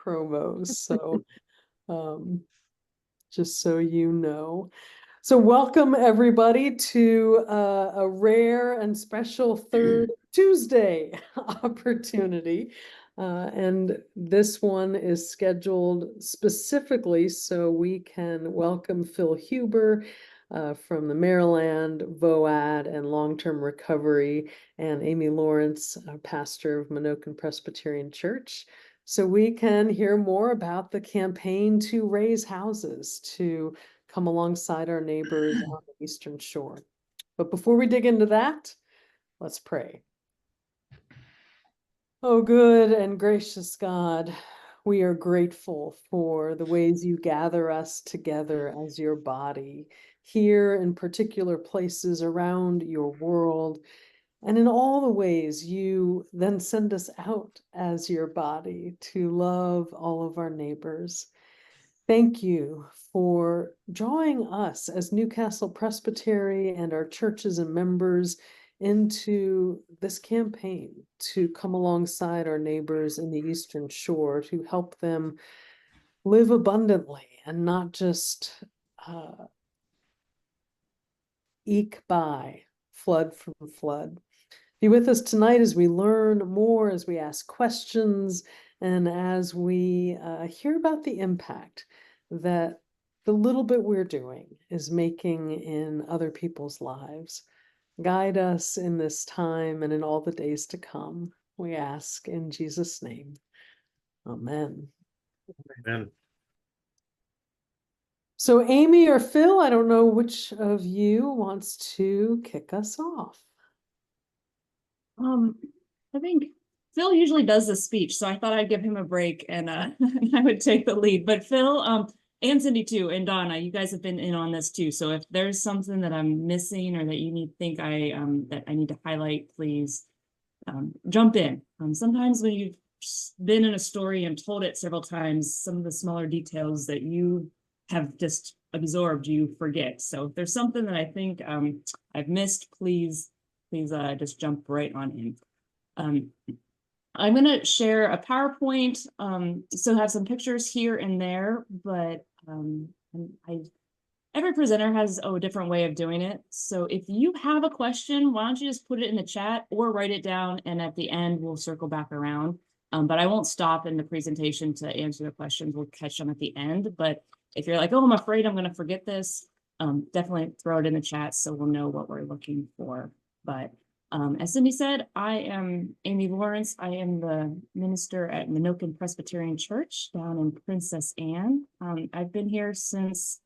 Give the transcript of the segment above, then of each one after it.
promos. So just so you know. So welcome everybody to a rare and special third Tuesday opportunity. And this one is scheduled specifically so we can welcome Phil Huber from the Maryland VOAD and Long-Term Recovery, and Amy Lawrence, pastor of Menoken Presbyterian Church. So we can hear more about the campaign to raise houses, to come alongside our neighbors on the Eastern Shore. But before we dig into that, let's pray. Oh, good and gracious God, we are grateful for the ways you gather us together as your body, here in particular places around your world, and in all the ways you then send us out as your body to love all of our neighbors. Thank you for drawing us as Newcastle Presbytery and our churches and members into this campaign to come alongside our neighbors in the Eastern Shore to help them live abundantly and not just eke by, flood from flood. Be with us tonight as we learn more, as we ask questions, and as we hear about the impact that the little bit we're doing is making in other people's lives. Guide us in this time and in all the days to come, we ask in Jesus' name. Amen. Amen. So Amy or Phil, I don't know which of you wants to kick us off. I think Phil usually does the speech, so I thought I'd give him a break and I would take the lead. But Phil, and Cindy too, and Donna, you guys have been in on this too. So if there's something that I'm missing or that you think that I need to highlight, please jump in. Sometimes when you've been in a story and told it several times, some of the smaller details that you have just absorbed, you forget. So if there's something that I think I've missed, please just jump right on in. I'm going to share a PowerPoint, so have some pictures here and there, but every presenter has a different way of doing it. So if you have a question, why don't you just put it in the chat or write it down, and at the end we'll circle back around. But I won't stop in the presentation to answer the questions. We'll catch them at the end. But if you're like, oh, I'm afraid I'm going to forget this, definitely throw it in the chat so we'll know what we're looking for. But as Cindy said, I am Amy Lawrence. I am the minister at Menoken Presbyterian Church down in Princess Anne. I've been here since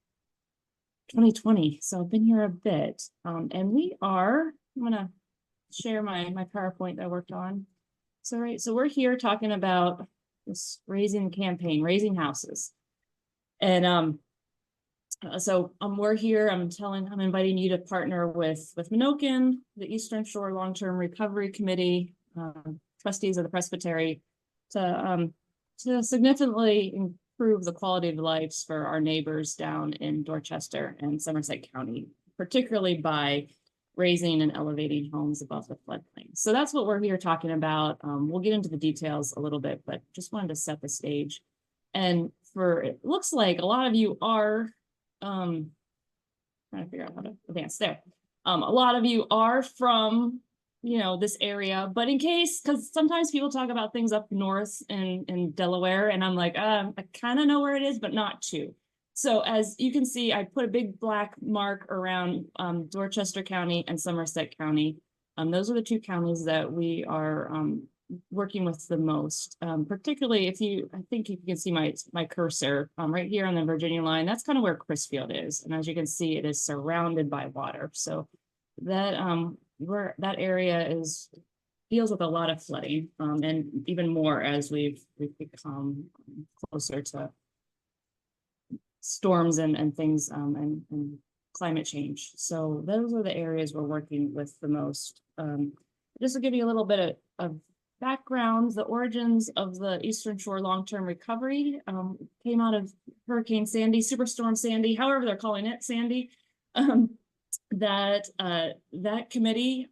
2020, so I've been here a bit. And I'm gonna share my PowerPoint that I worked on. So we're here talking about this raising campaign, raising houses. And we're here, I'm inviting you to partner with Menoken, the Eastern Shore Long-Term Recovery Committee, trustees of the Presbytery, to significantly improve the quality of lives for our neighbors down in Dorchester and Somerset County, particularly by raising and elevating homes above the floodplain. So that's what we're here talking about. We'll get into the details a little bit, but just wanted to set the stage. And it looks like a lot of you are trying to figure out how to advance there. A lot of you are from, this area, but in case, because sometimes people talk about things up north in Delaware, and I'm like, I kind of know where it is, but not too. So as you can see, I put a big black mark around Dorchester County and Somerset County. Those are the two counties that we are working with the most, particularly I think you can see my cursor right here on the Virginia line. That's kind of where Crisfield is, and as you can see, it is surrounded by water. So that that area deals with a lot of flooding, and even more as we've become closer to storms and things and climate change. So those are the areas we're working with the most. Just to give you a little bit of background, the origins of the Eastern Shore Long-Term Recovery came out of Hurricane Sandy, Superstorm Sandy, however they're calling it, Sandy. That committee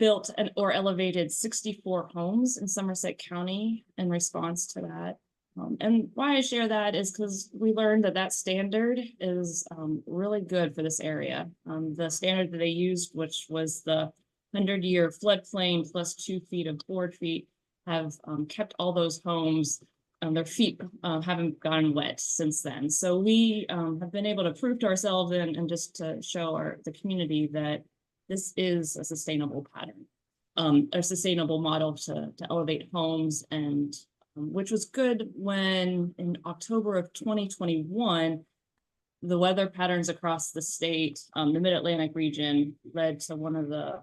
built or elevated 64 homes in Somerset County in response to that. And why I share that is because we learned that that standard is really good for this area. The standard that they used, which was the 100-year floodplain plus 2 feet of board feet, have kept all those homes, their feet haven't gotten wet since then. So we have been able to prove to ourselves and just to show the community that this is a sustainable pattern, a sustainable model to elevate homes, and which was good when in October of 2021, the weather patterns across the state, the Mid-Atlantic region, led to one of the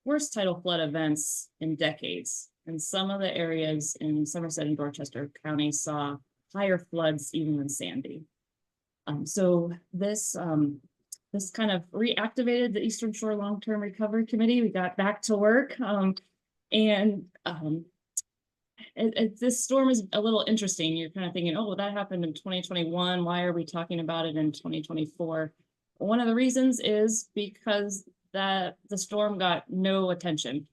worst tidal flood events in decades. And some of the areas in Somerset and Dorchester County saw higher floods even than Sandy. So this kind of reactivated the Eastern Shore Long-Term Recovery Committee. We got back to work, this storm is a little interesting. You're kind of thinking, oh, well, that happened in 2021. Why are we talking about it in 2024? One of the reasons is because the storm got no attention,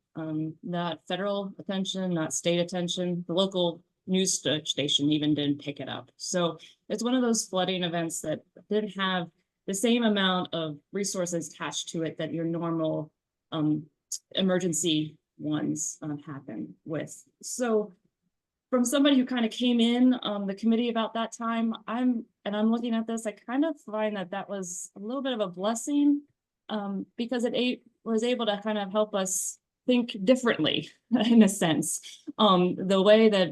not federal attention, not state attention. The local news station even didn't pick it up. So it's one of those flooding events that didn't have the same amount of resources attached to it that your normal emergency ones happen with. So from somebody who kind of came in the committee about that time, I'm looking at this, I kind of find that was a little bit of a blessing, because it was able to kind of help us think differently in a sense. The way that,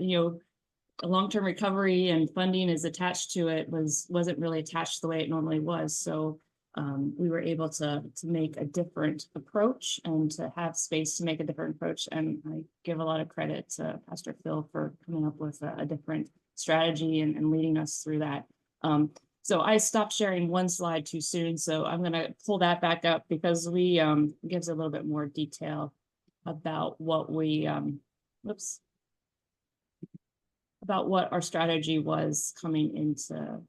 long-term recovery and funding is attached to it wasn't really attached the way it normally was. So we were able to make a different approach and to have space to make a different approach. And I give a lot of credit to Pastor Phil for coming up with a different strategy and leading us through that. So I stopped sharing one slide too soon, so I'm going to pull that back up because we gives a little bit more detail about what we about what our strategy was coming into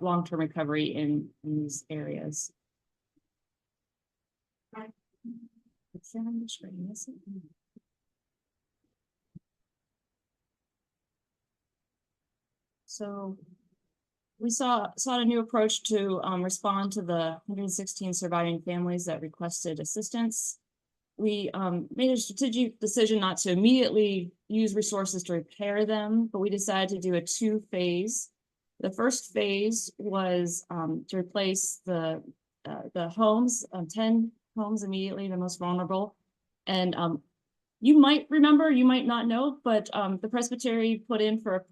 long-term recovery in these areas. So we sought a new approach to respond to the 116 surviving families that requested assistance. We made a strategic decision not to immediately use resources to repair them, but we decided to do a 2-phase. The first phase was to replace the homes, 10 homes immediately, the most vulnerable. And you might remember, you might not know, but the Presbytery put in for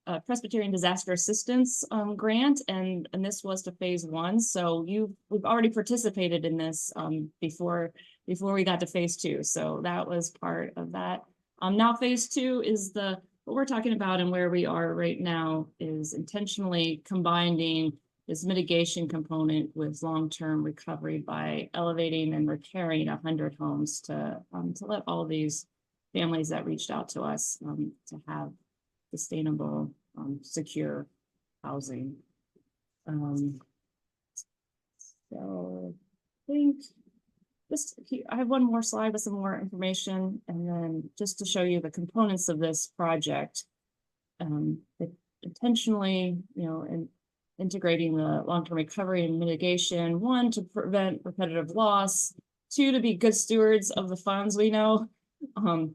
a Presbyterian Disaster Assistance grant, and this was to phase 1. So we've already participated in this before we got to phase 2. So that was part of that. Now phase 2 is what we're talking about, and where we are right now is intentionally combining this mitigation component with long-term recovery by elevating and repairing 100 homes to let all of these families that reached out to us to have sustainable, secure housing. So I think I have one more slide with some more information, and then just to show you the components of this project, intentionally, integrating the long-term recovery and mitigation, 1, to prevent repetitive loss, 2, to be good stewards of the funds. We know a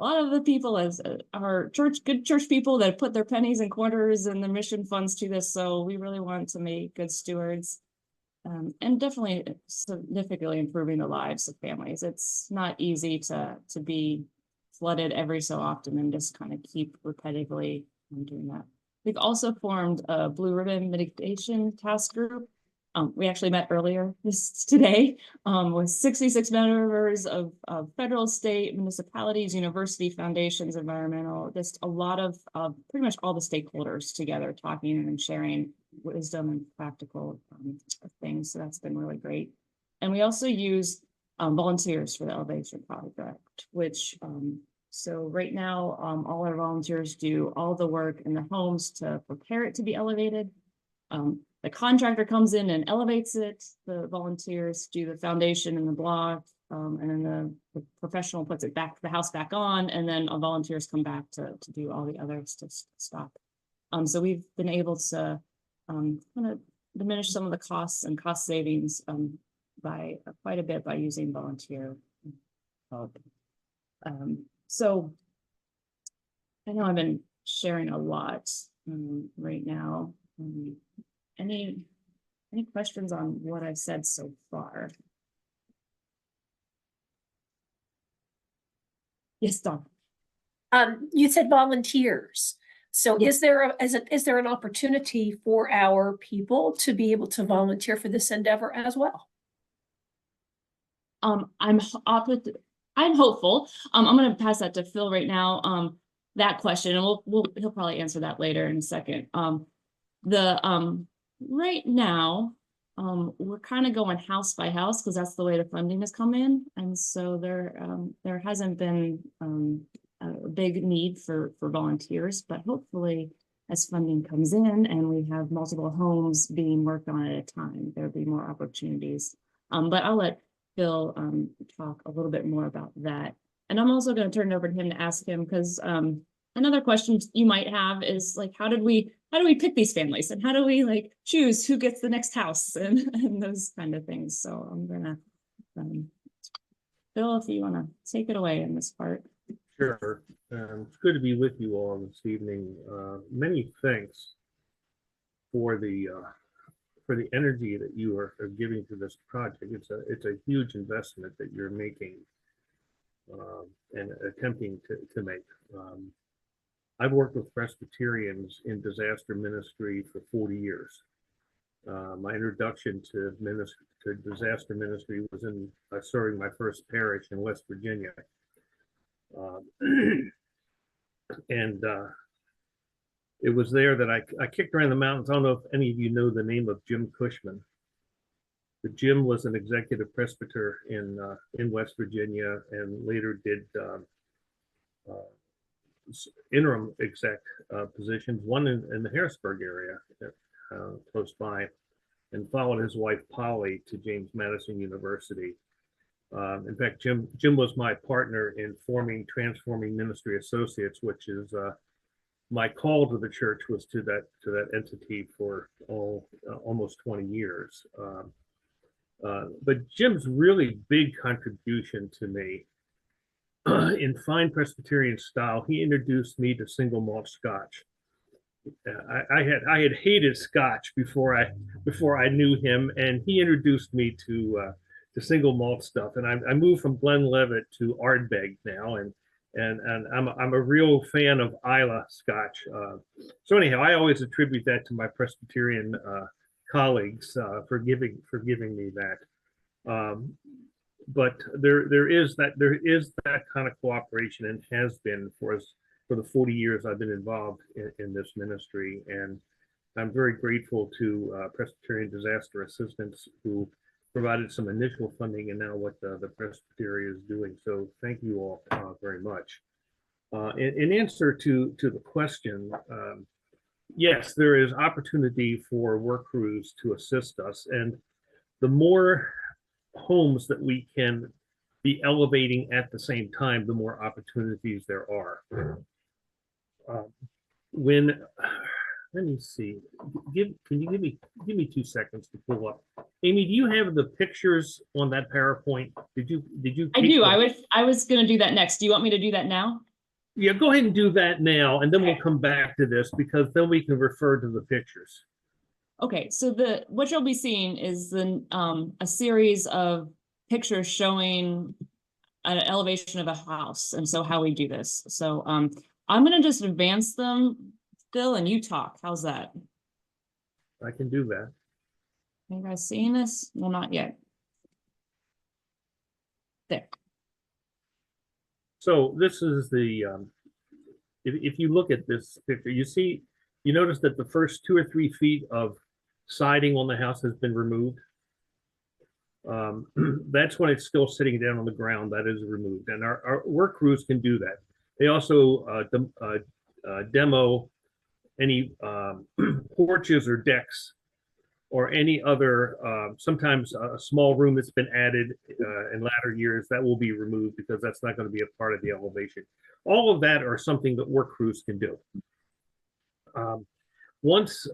lot of the people are good church people that put their pennies and quarters and the mission funds to this. So we really want to make good stewards. And definitely significantly improving the lives of families. It's not easy to be flooded every so often and just kind of keep repetitively doing that. We've also formed a Blue Ribbon Mitigation Task Group. We actually met earlier today with 66 members of federal, state, municipalities, university, foundations, environmental, just a lot of pretty much all the stakeholders together talking and sharing wisdom and practical things. So that's been really great. And we also use volunteers for the Elevation Project, which so right now all our volunteers do all the work in the homes to prepare it to be elevated. the contractor comes in and elevates it, the volunteers do the foundation and the block, and then the professional puts it back, the house back on, and then volunteers come back to do all the other stuff. So we've been able to kind of diminish some of the costs and cost savings by quite a bit by using volunteer help. So I know I've been sharing a lot right now. Any questions on what I've said so far? Yes, Dawn. You said volunteers. So Yes. is there an opportunity for our people to be able to volunteer for this endeavor as well? I'm hopeful. I'm going to pass that to Phil right now. That question, and he'll probably answer that later in a second. Right now, we're kind of going house by house because that's the way the funding has come in, and so there hasn't been a big need for volunteers, but hopefully as funding comes in and we have multiple homes being worked on at a time, there'll be more opportunities. But I'll let Phil talk a little bit more about that. And I'm also going to turn it over to him to ask him, because another question you might have is like, how do we pick these families, and how do we like choose who gets the next house and those kind of things. So I'm gonna Phil, if you want to take it away in this part. Sure. It's good to be with you all this evening. Many thanks for the energy that you are giving to this project. It's a huge investment that you're making and attempting to make. I've worked with Presbyterians in disaster ministry for 40 years. My introduction to disaster ministry was in serving my first parish in West Virginia. And it was there that I kicked around the mountains. I don't know if any of you know the name of Jim Cushman. But Jim was an executive presbyter in West Virginia, and later did interim exec positions, one in the Harrisburg area, close by, and followed his wife Polly to James Madison University. In fact, Jim was my partner in forming Transforming Ministry Associates, which is my call to the church was to that entity for almost 20 years. But Jim's really big contribution to me in fine Presbyterian style, he introduced me to single malt Scotch. I had hated Scotch before I knew him, and he introduced me to single malt stuff. And I moved from Glenlivet to Ardbeg now, and I'm a real fan of Islay Scotch. So anyhow, I always attribute that to my Presbyterian colleagues for giving me that. But there is that kind of cooperation, and has been for the 40 years I've been involved in this ministry. And I'm very grateful to Presbyterian Disaster Assistance, who provided some initial funding, and now what the Presbytery is doing. So thank you all very much. In answer to the question, yes, there is opportunity for work crews to assist us, and the more homes that we can be elevating at the same time, the more opportunities there are. Let me see. Can you give me 2 seconds to pull up? Amy, do you have the pictures on that PowerPoint? Did you? I do. I was going to do that next. Do you want me to do that now? Yeah, go ahead and do that now, and then we'll come back to this, because then we can refer to the pictures. Okay, so what you'll be seeing is a series of pictures showing an elevation of a house, and so how we do this. So I'm going to just advance them, Phil, and you talk. How's that? I can do that. Are you guys seeing this? Well, not yet. There. So this is the, if you look at this picture, you notice that the first 2 or 3 feet of siding on the house has been removed. That's when it's still sitting down on the ground, that is removed. And our work crews can do that. They also demo any porches or decks or any other, sometimes a small room that's been added in latter years, that will be removed because that's not going to be a part of the elevation. All of that are something that work crews can do. Once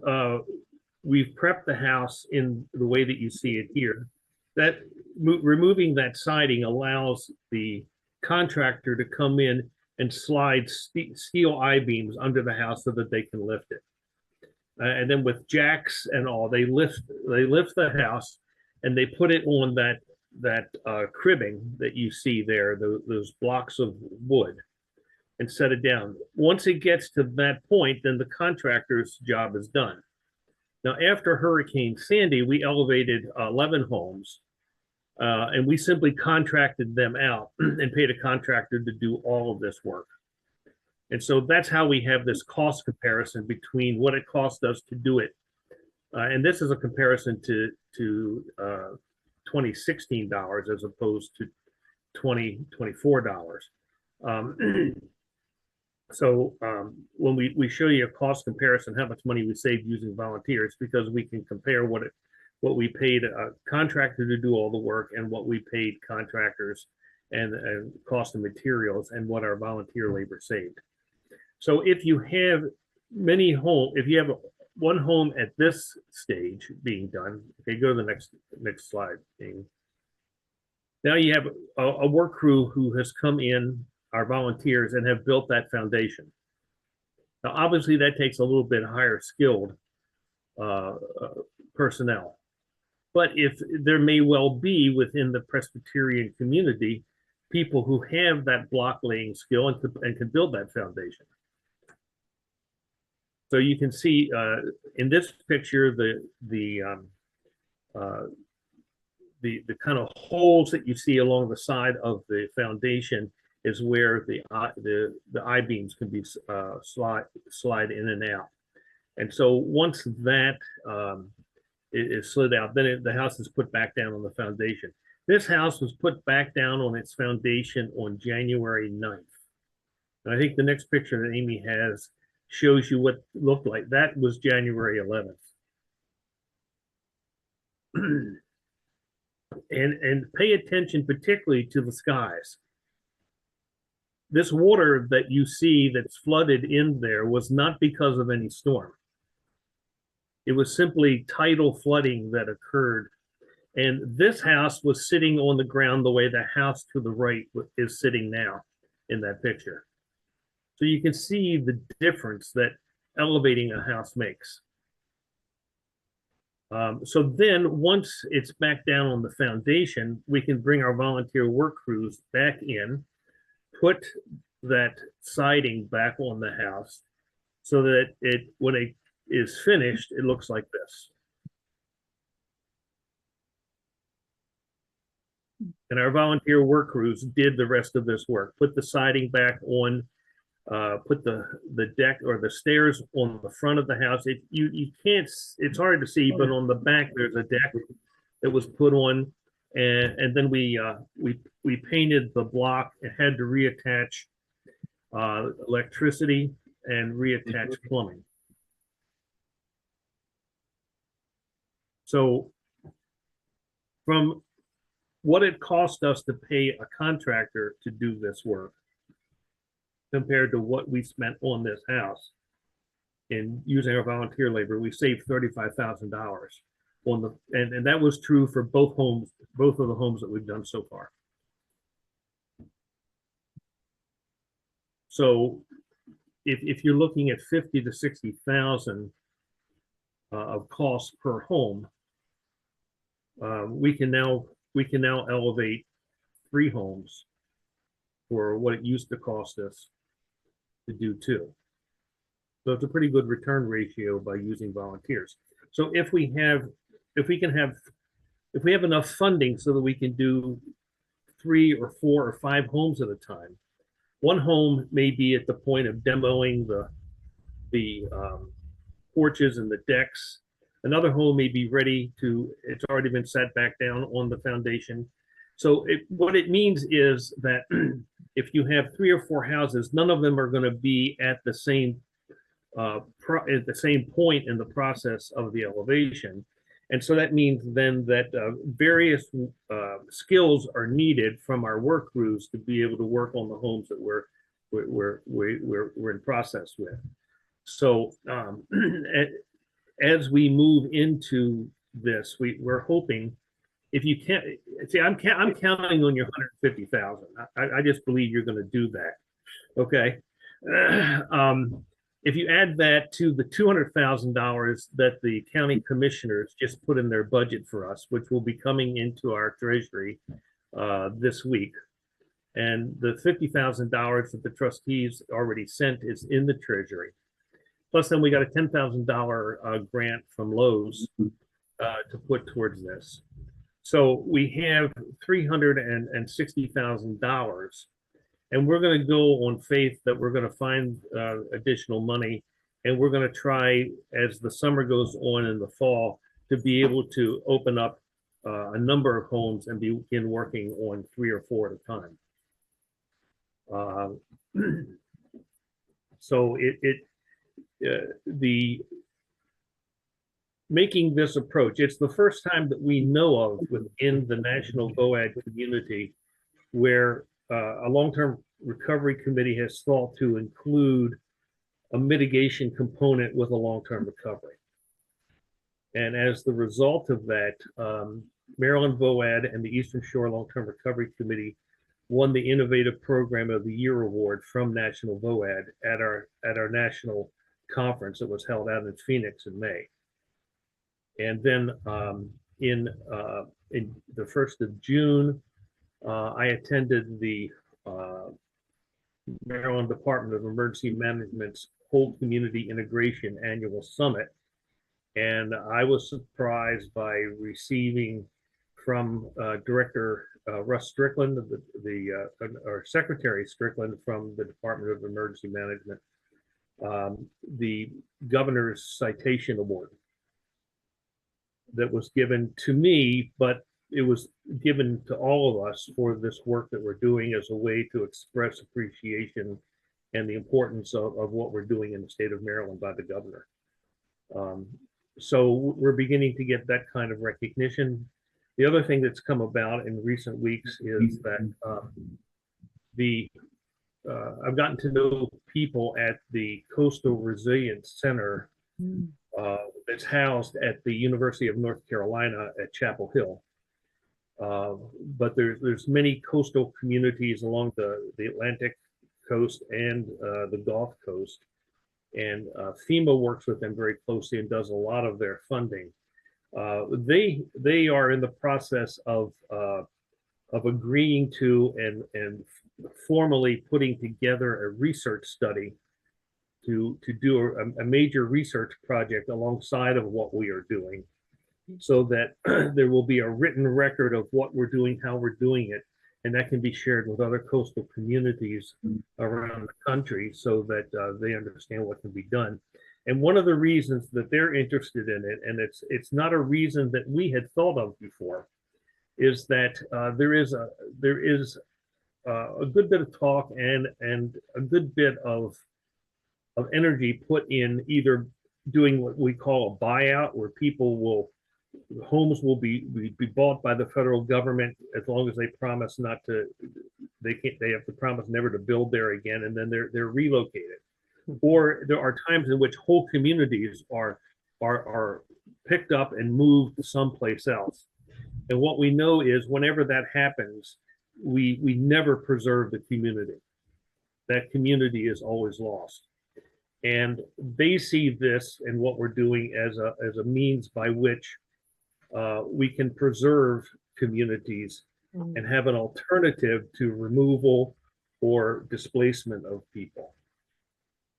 we've prepped the house in the way that you see it here, that removing that siding allows the contractor to come in and slide steel I-beams under the house so that they can lift it. And then with jacks and all, they lift the house and they put it on that cribbing that you see there, those blocks of wood, and set it down. Once it gets to that point, then the contractor's job is done. Now, after Hurricane Sandy, we elevated 11 homes, and we simply contracted them out and paid a contractor to do all of this work. And so that's how we have this cost comparison between what it cost us to do it. And this is a comparison to 2016 dollars as opposed to 2024 dollars. So when we show you a cost comparison, how much money we saved using volunteers, because we can compare what we paid a contractor to do all the work and what we paid contractors and cost of materials and what our volunteer labor saved. So if you have if you have one home at this stage being done, okay, go to the next slide. Now you have a work crew who has come in, our volunteers, and have built that foundation. Now, obviously, that takes a little bit higher skilled personnel. But if there may well be within the Presbyterian community people who have that block laying skill and can build that foundation. So you can see in this picture the kind of holes that you see along the side of the foundation is where the I-beams can be slide in and out. And so once that is slid out, then the house is put back down on the foundation. This house was put back down on its foundation on January 9th. And I think the next picture that Amy has shows you what it looked like. That was January 11th. And pay attention particularly to the skies. This water that you see that's flooded in there was not because of any storm. It was simply tidal flooding that occurred. And this house was sitting on the ground the way the house to the right is sitting now in that picture. So you can see the difference that elevating a house makes. So then once it's back down on the foundation, we can bring our volunteer work crews back in, put that siding back on the house so that when it is finished, it looks like this. And our volunteer work crews did the rest of this work, put the siding back on, put the deck or the stairs on the front of the house. You can't, it's hard to see, but on the back there's a deck that was put on, and then we painted the block and had to reattach electricity and reattach plumbing. So from what it cost us to pay a contractor to do this work compared to what we spent on this house in using our volunteer labor, we saved $35,000 on the, and that was true for both homes, both of the homes that we've done so far. So if you're looking at 50 to 60,000 of cost per home, we can now elevate 3 homes for what it used to cost us to do 2. So it's a pretty good return ratio by using volunteers. So if we have enough funding so that we can do 3 or 4 or 5 homes at a time, one home may be at the point of demoing the porches and the decks. Another home may be ready to, it's already been set back down on the foundation. So what it means is that if you have 3 or 4 houses, none of them are going to be at the same point in the process of the elevation. And so that means then that various skills are needed from our work crews to be able to work on the homes that we're in process with. So as we move into this, we're hoping, if you can't see, I'm counting on your 150,000. I just believe you're going to do that. Okay. If you add that to the $200,000 that the county commissioners just put in their budget for us, which will be coming into our treasury this week, and the $50,000 that the trustees already sent is in the treasury. Plus, then we got a $10,000 grant from Lowe's to put towards this. So we have $360,000, and we're going to go on faith that we're going to find additional money, and we're going to try, as the summer goes on in the fall, to be able to open up a number of homes and begin working on 3 or 4 at a time. So the making this approach, it's the first time that we know of within the National VOAD community where a long-term recovery committee has thought to include a mitigation component with a long-term recovery. And as the result of that, Maryland VOAD and the Eastern Shore Long-Term Recovery Committee won the Innovative Program of the Year award from National VOAD at our national conference that was held out in Phoenix in May. And then in the 1st of June, I attended the Maryland Department of Emergency Management's Whole Community Integration Annual Summit. And I was surprised by receiving from Director Russ Strickland, or Secretary Strickland from the Department of Emergency Management, the Governor's Citation Award that was given to me, but it was given to all of us for this work that we're doing as a way to express appreciation and the importance of what we're doing in the state of Maryland by the governor. So we're beginning to get that kind of recognition. The other thing that's come about in recent weeks is that I've gotten to know people at the Coastal Resilience Center that's housed at the University of North Carolina at Chapel Hill. But there's many coastal communities along the Atlantic coast and the Gulf Coast. And FEMA works with them very closely and does a lot of their funding. They are in the process of agreeing to and formally putting together a research study to do a major research project alongside of what we are doing, so that there will be a written record of what we're doing, how we're doing it, and that can be shared with other coastal communities around the country so that they understand what can be done. And one of the reasons that they're interested in it, and it's not a reason that we had thought of before, is that there is a good bit of talk and a good bit of energy put in either doing what we call a buyout, where homes will be bought by the federal government as long as they promise not to, they have to promise never to build there again, and then they're relocated. Or there are times in which whole communities are picked up and moved someplace else. And what we know is whenever that happens, we never preserve the community. That community is always lost. And they see this and what we're doing as a means by which we can preserve communities and have an alternative to removal or displacement of people.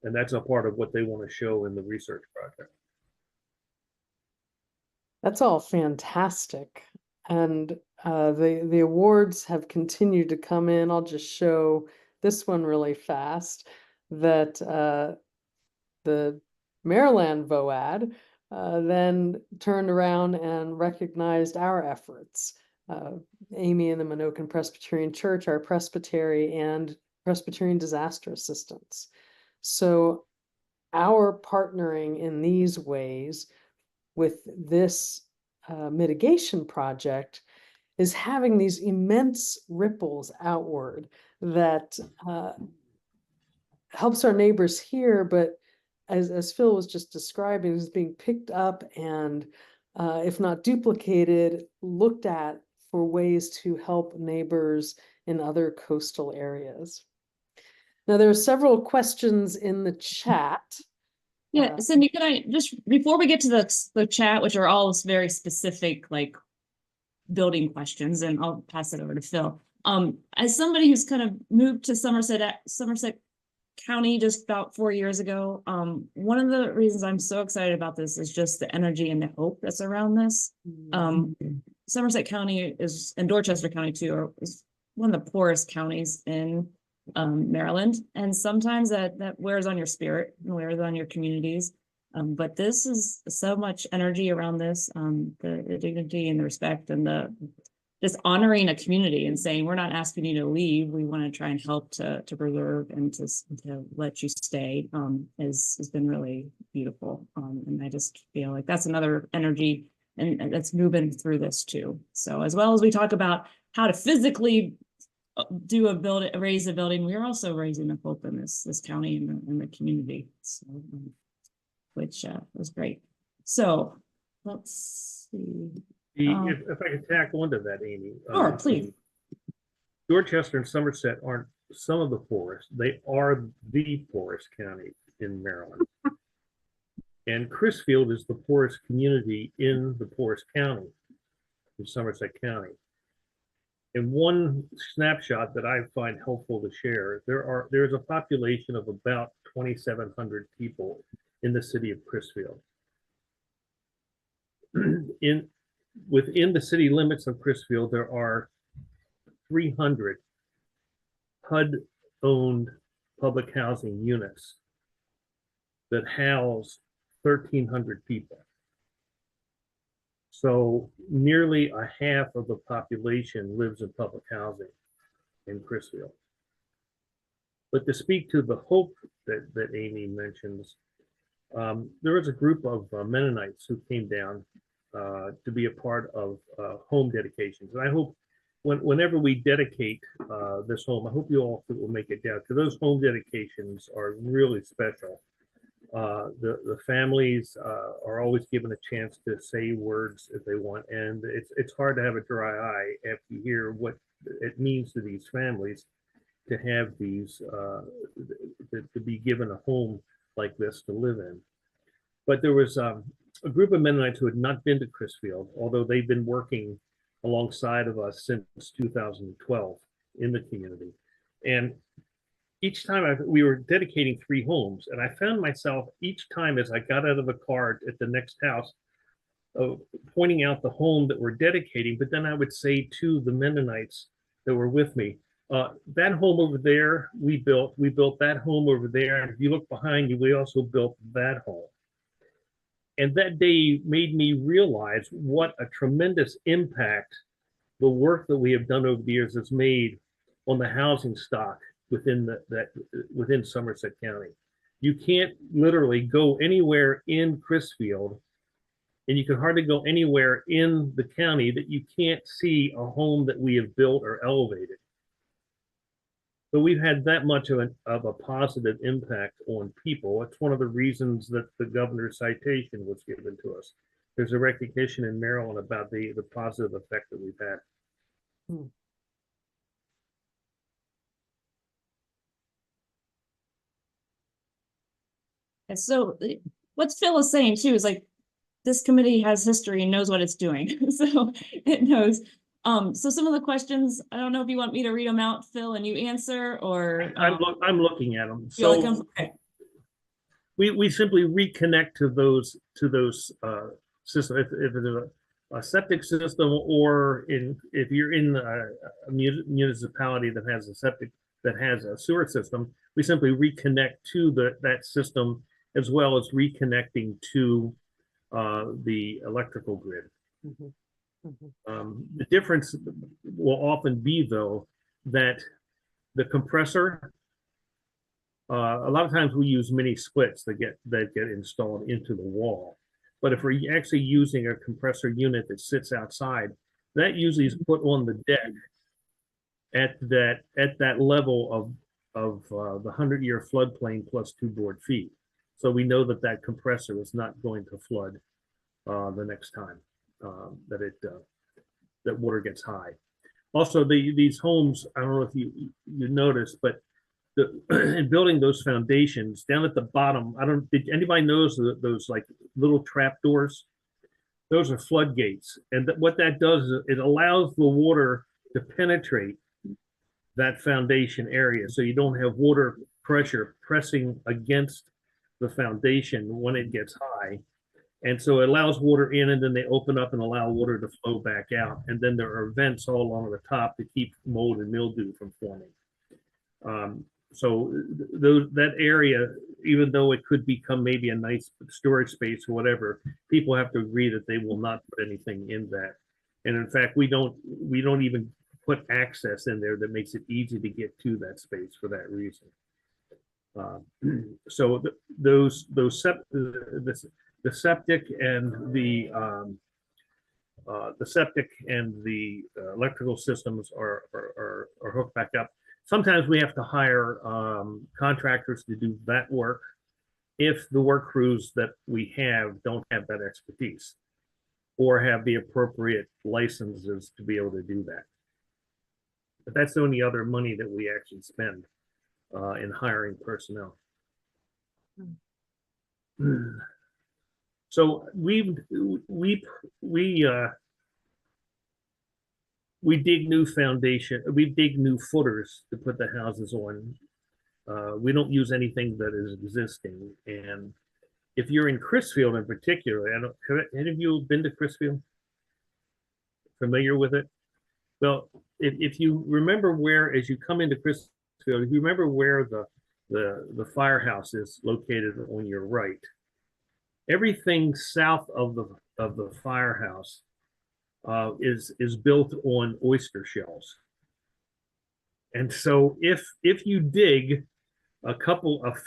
And that's a part of what they want to show in the research project. That's all fantastic. And the awards have continued to come in. I'll just show this one really fast, that the Maryland VOAD then turned around and recognized our efforts. Amy and the Menoken Presbyterian Church, our presbytery, and Presbyterian Disaster Assistance. So our partnering in these ways with this mitigation project is having these immense ripples outward that helps our neighbors here, but as Phil was just describing, is being picked up and if not duplicated, looked at for ways to help neighbors in other coastal areas. Now, there are several questions in the chat. Yeah, Cindy, can I just, before we get to the chat, which are all very specific, like building questions, and I'll pass it over to Phil. As somebody who's kind of moved to Somerset County just about 4 years ago, one of the reasons I'm so excited about this is just the energy and the hope that's around this. Somerset County is, and Dorchester County too, is one of the poorest counties in Maryland, and sometimes that wears on your spirit and wears on your communities. But this is so much energy around this, the dignity and the respect and the just honoring a community and saying, we're not asking you to leave. We want to try and help to preserve and to let you stay, has been really beautiful. And I just feel like that's another energy and that's moving through this too. So as well as we talk about how to physically raise a building, we're also raising the hope in this county and the community. So, which was great. So let's see. If I could tack onto that, Amy. Sure, please. Dorchester and Somerset aren't some of the poorest. They are the poorest county in Maryland. And Crisfield is the poorest community in the poorest county, in Somerset County. In one snapshot that I find helpful to share, there's a population of about 2,700 people in the city of Crisfield. Within the city limits of Crisfield, there are 300 HUD-owned public housing units that house 1,300 people. So nearly a half of the population lives in public housing in Crisfield. But to speak to the hope that Amy mentions, there was a group of Mennonites who came down to be a part of home dedications. And I hope whenever we dedicate this home, I hope you all will make it down, because those home dedications are really special. The families are always given a chance to say words if they want, and it's hard to have a dry eye after you hear what it means to these families to have these to be given a home like this to live in. But there was a group of Mennonites who had not been to Crisfield, although they've been working alongside of us since 2012 in the community. And each time we were dedicating 3 homes, and I found myself each time as I got out of the car at the next house, pointing out the home that we're dedicating, but then I would say to the Mennonites that were with me, that home over there, we built that home over there, and if you look behind you, we also built that home. And that day made me realize what a tremendous impact the work that we have done over the years has made on the housing stock within within Somerset County. You can't literally go anywhere in Crisfield, and you can hardly go anywhere in the county that you can't see a home that we have built or elevated. So we've had that much of a positive impact on people. It's one of the reasons that the governor's citation was given to us. There's a recognition in Maryland about the positive effect that we've had. And so what Phil is saying too is like, this committee has history and knows what it's doing. So it knows. So some of the questions, I don't know if you want me to read them out, Phil, and you answer, or I'm looking at them. you're So like, okay. we simply reconnect to those systems. If it's a septic system, or if you're in a municipality that has a septic, that has a sewer system, we simply reconnect to that system, as well as reconnecting to the electrical grid. Mm-hmm. The difference will often be, though, that the compressor, a lot of times we use mini splits that get installed into the wall, But if we're actually using a compressor unit that sits outside, that usually is put on the deck at that level of the 100-year floodplain plus 2 board feet. So we know that that compressor is not going to flood the next time that water gets high. Also, these homes, I don't know if you noticed, but in building those foundations down at the bottom, did anybody notice those like little trap doors? Those are floodgates, and what that does is it allows the water to penetrate that foundation area, so you don't have water pressure pressing against the foundation when it gets high. And so it allows water in, and then they open up and allow water to flow back out. And then there are vents all along the top to keep mold and mildew from forming. So that area, even though it could become maybe a nice storage space or whatever, people have to agree that they will not put anything in that. And in fact, we don't even put access in there that makes it easy to get to that space for that reason. So the septic and the electrical systems are hooked back up. Sometimes we have to hire contractors to do that work if the work crews that we have don't have that expertise or have the appropriate licenses to be able to do that. But that's the only other money that we actually spend in hiring personnel. So we dig new foundation, we dig new footers to put the houses on. We don't use anything that is existing. And if you're in Crisfield in particular, have any of you been to Crisfield? Familiar with it? Well, if you remember where, as you come into Crisfield, if you remember where the firehouse is located on your right, everything south of the firehouse is built on oyster shells. And so if you dig a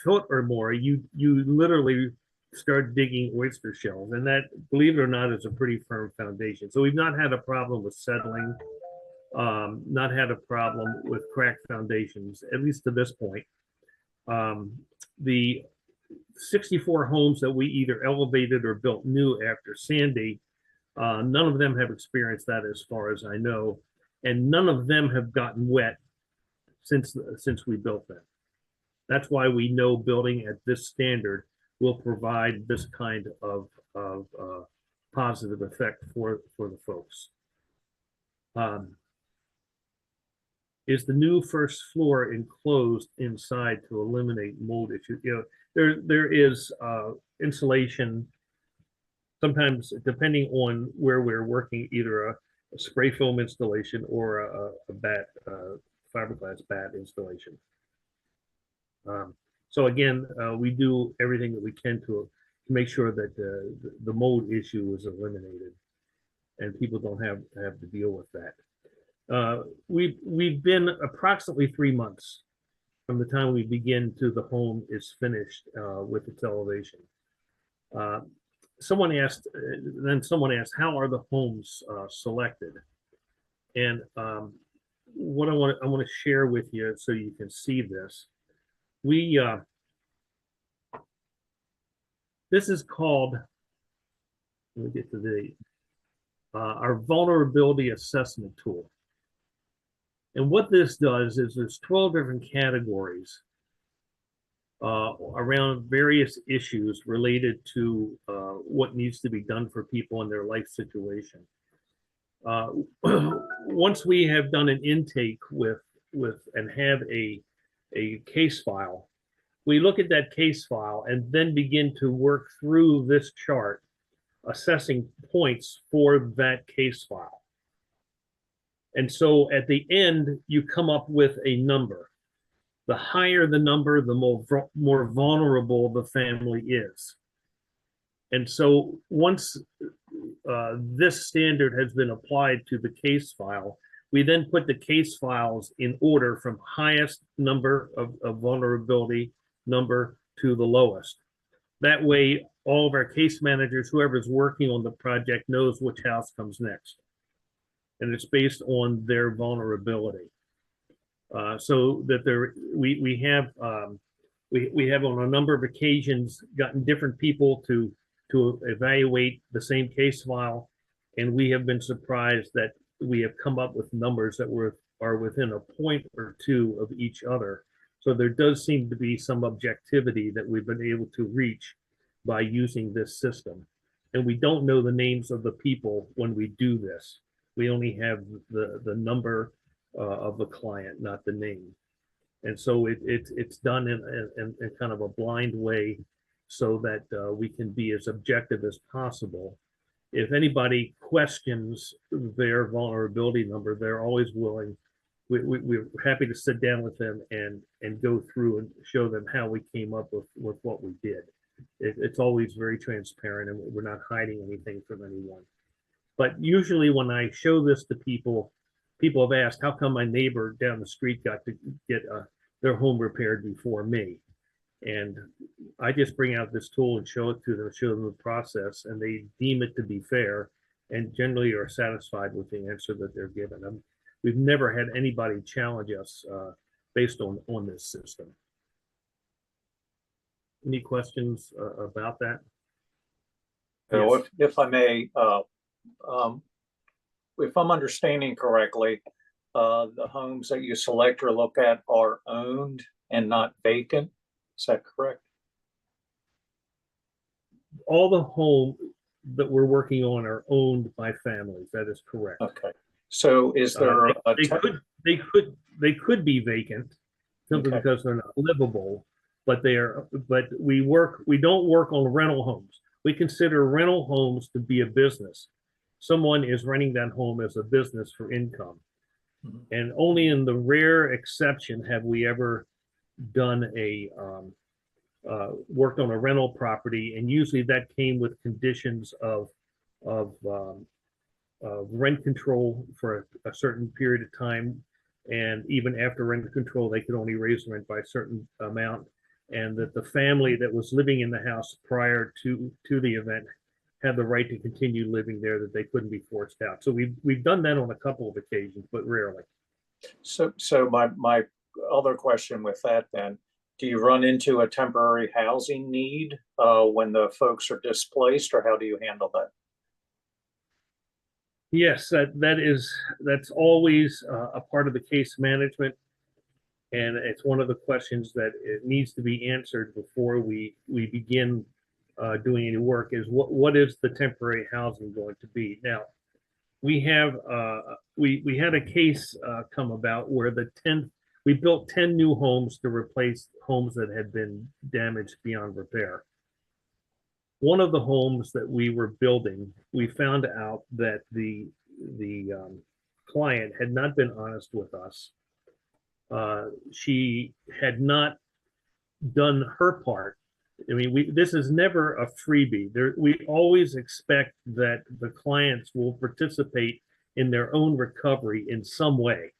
foot or more, you literally start digging oyster shells, and that, believe it or not, is a pretty firm foundation. So we've not had a problem with settling, not had a problem with cracked foundations, at least to this point. The 64 homes that we either elevated or built new after Sandy, none of them have experienced that as far as I know, and none of them have gotten wet since we built them. That's why we know building at this standard will provide this kind of positive effect for the folks. Is the new first floor enclosed inside to eliminate mold issues? You know, there is insulation. Sometimes, depending on where we're working, either a spray foam installation or a fiberglass bat installation. So again, we do everything that we can to make sure that the mold issue is eliminated and people don't have to deal with that. We've been approximately 3 months from the time we begin to the home is finished with its elevation. Someone asked, how are the homes selected? And what I want to share with you so you can see this. This is called, let me get to our vulnerability assessment tool. And what this does is there's 12 different categories around various issues related to what needs to be done for people in their life situation. Once we have done an intake and have a case file, we look at that case file and then begin to work through this chart, assessing points for that case file. And so at the end, you come up with a number. The higher the number, the more vulnerable the family is. And so once this standard has been applied to the case file, we then put the case files in order from highest number of vulnerability number to the lowest. That way, all of our case managers, whoever's working on the project knows which house comes next. And it's based on their vulnerability. So that we have on a number of occasions gotten different people to evaluate the same case file, and we have been surprised that we have come up with numbers that are within a point or two of each other. So there does seem to be some objectivity that we've been able to reach by using this system. And we don't know the names of the people when we do this. We only have the number of the client, not the name. And so it's done in kind of a blind way so that we can be as objective as possible. If anybody questions their vulnerability number, they're always willing. We're happy to sit down with them and go through and show them how we came up with what we did. It's always very transparent, and we're not hiding anything from anyone. But usually when I show this to people, people have asked, how come my neighbor down the street got to get their home repaired before me? And I just bring out this tool and show it to them, show them the process, and they deem it to be fair and generally are satisfied with the answer that they're given. We've never had anybody challenge us based on this system. Any questions about that? So if I may, if I'm understanding correctly, the homes that you select or look at are owned and not vacant. Is that correct? All the homes that we're working on are owned by families. That is correct. Okay. So is there they could be vacant simply Okay. because they're not livable, but we don't work on rental homes. We consider rental homes to be a business. Someone is renting that home as a business for income. Mhm. And only in the rare exception have we ever done worked on a rental property, and usually that came with conditions of rent control for a certain period of time, and even after rent control, they could only raise rent by a certain amount, and that the family that was living in the house prior to the event had the right to continue living there, that they couldn't be forced out. So we've done that on a couple of occasions, but rarely. So my other question with that then, do you run into a temporary housing need when the folks are displaced, or how do you handle that? Yes, that's always a part of the case management, and it's one of the questions that it needs to be answered before we begin doing any work. Is what is the temporary housing going to be? Now, we have we had a case come about where we built 10 new homes to replace homes that had been damaged beyond repair. One of the homes that we were building, we found out that the client had not been honest with us. She had not done her part. I mean, this is never a freebie. We always expect that the clients will participate in their own recovery in some way.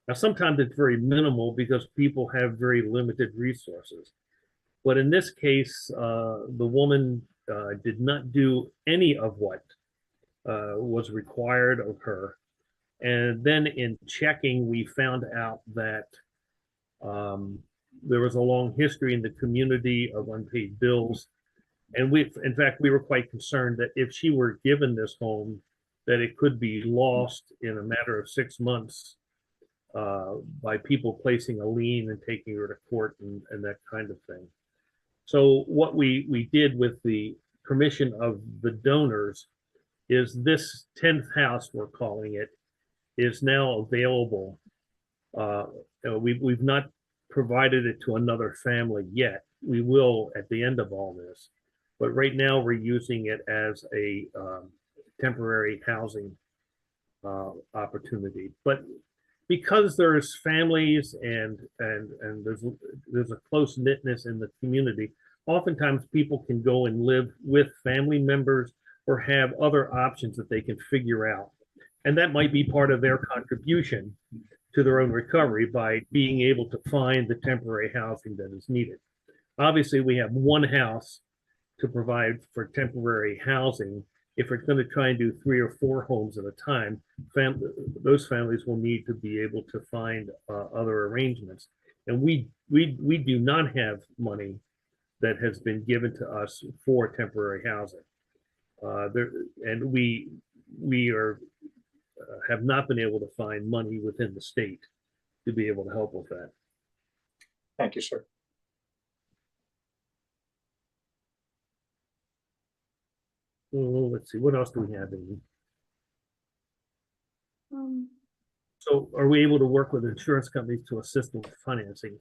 Now, sometimes it's very minimal because people have very limited resources. But in this case, the woman did not do any of what was required of her. And then in checking, we found out that there was a long history in the community of unpaid bills. And in fact, we were quite concerned that if she were given this home, that it could be lost in a matter of 6 months by people placing a lien and taking her to court and that kind of thing. So what we did with the permission of the donors is this 10th house, we're calling it, is now available. We've not provided it to another family yet. We will at the end of all this, but right now we're using it as a temporary housing opportunity. But because there's families and there's a close knitness in the community, oftentimes people can go and live with family members or have other options that they can figure out. And that might be part of their contribution to their own recovery by being able to find the temporary housing that is needed. Obviously, we have one house to provide for temporary housing. If it's going to try and do 3 or 4 homes at a time, those families will need to be able to find other arrangements. And we do not have money that has been given to us for temporary housing. And we are have not been able to find money within the state to be able to help with that. Thank you, sir. Oh, let's see, what else do we have, Amy? So are we able to work with insurance companies to assist with financing?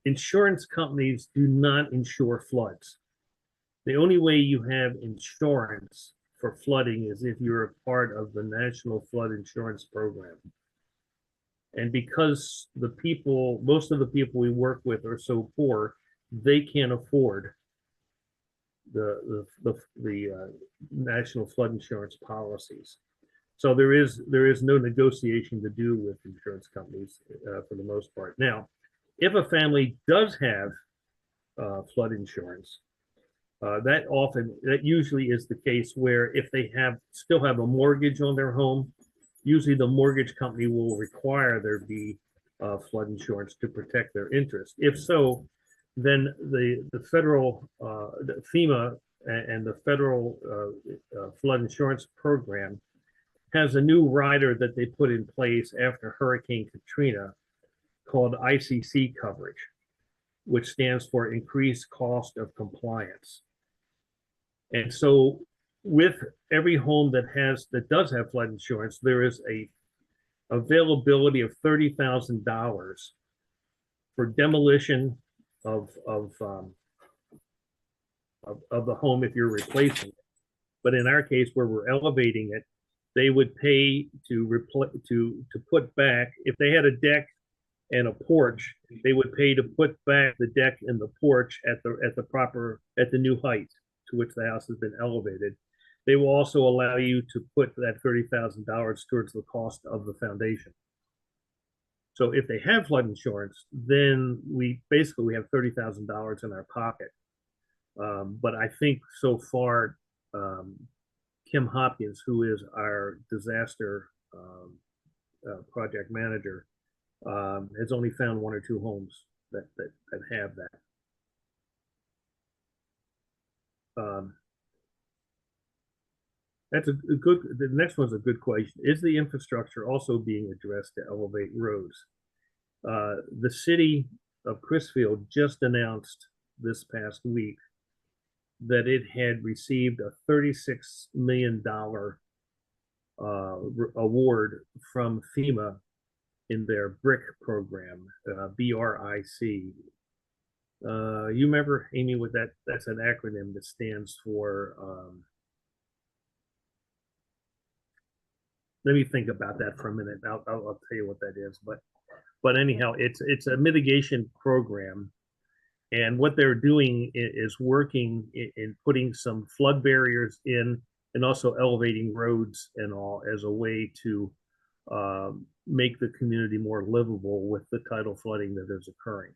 Insurance companies do not insure floods. The only way you have insurance for flooding is if you're a part of the National Flood Insurance Program. And because most of the people we work with are so poor, they can't afford the National Flood Insurance policies. So there is no negotiation to do with insurance companies for the most part. Now, if a family does have flood insurance, that usually is the case where if they still have a mortgage on their home, usually the mortgage company will require there be flood insurance to protect their interest. If so, then the federal the FEMA and the federal flood insurance program has a new rider that they put in place after Hurricane Katrina called ICC coverage, which stands for increased cost of compliance. And so with every home that does have flood insurance, there is a availability of $30,000 for demolition of the home if you're replacing it. But in our case, where we're elevating it, they would pay to put back, if they had a deck and a porch, they would pay to put back the deck and the porch at the new height to which the house has been elevated. They will also allow you to put that $30,000 towards the cost of the foundation. So if they have flood insurance, then we have $30,000 in our pocket. But I think so far, Kim Hopkins, who is our disaster project manager, has only found 1 or 2 homes that have that. That's a good. The next one's a good question. Is the infrastructure also being addressed to elevate roads? The city of Crisfield just announced this past week that it had received a $36 million award from FEMA in their BRIC program, BRIC. You remember, Amy, what that's an acronym that stands for, let me think about that for a minute. I'll tell you what that is, but anyhow, it's a mitigation program. And what they're doing is working in putting some flood barriers in and also elevating roads and all as a way to make the community more livable with the tidal flooding that is occurring.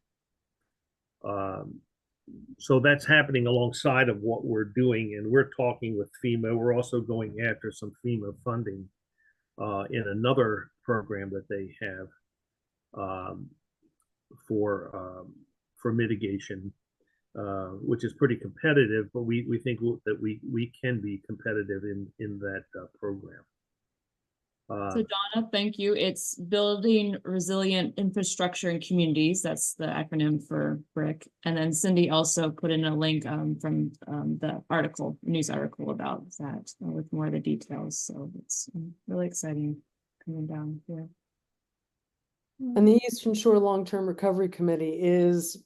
So that's happening alongside of what we're doing, and we're talking with FEMA. We're also going after some FEMA funding in another program that they have for mitigation, which is pretty competitive, but we think that we can be competitive in that program. So Donna, thank you. It's Building Resilient Infrastructure in Communities. That's the acronym for BRIC. And then Cindy also put in a link from the news article about that with more of the details. So it's really exciting coming down here. And the Eastern Shore Long-Term Recovery Committee is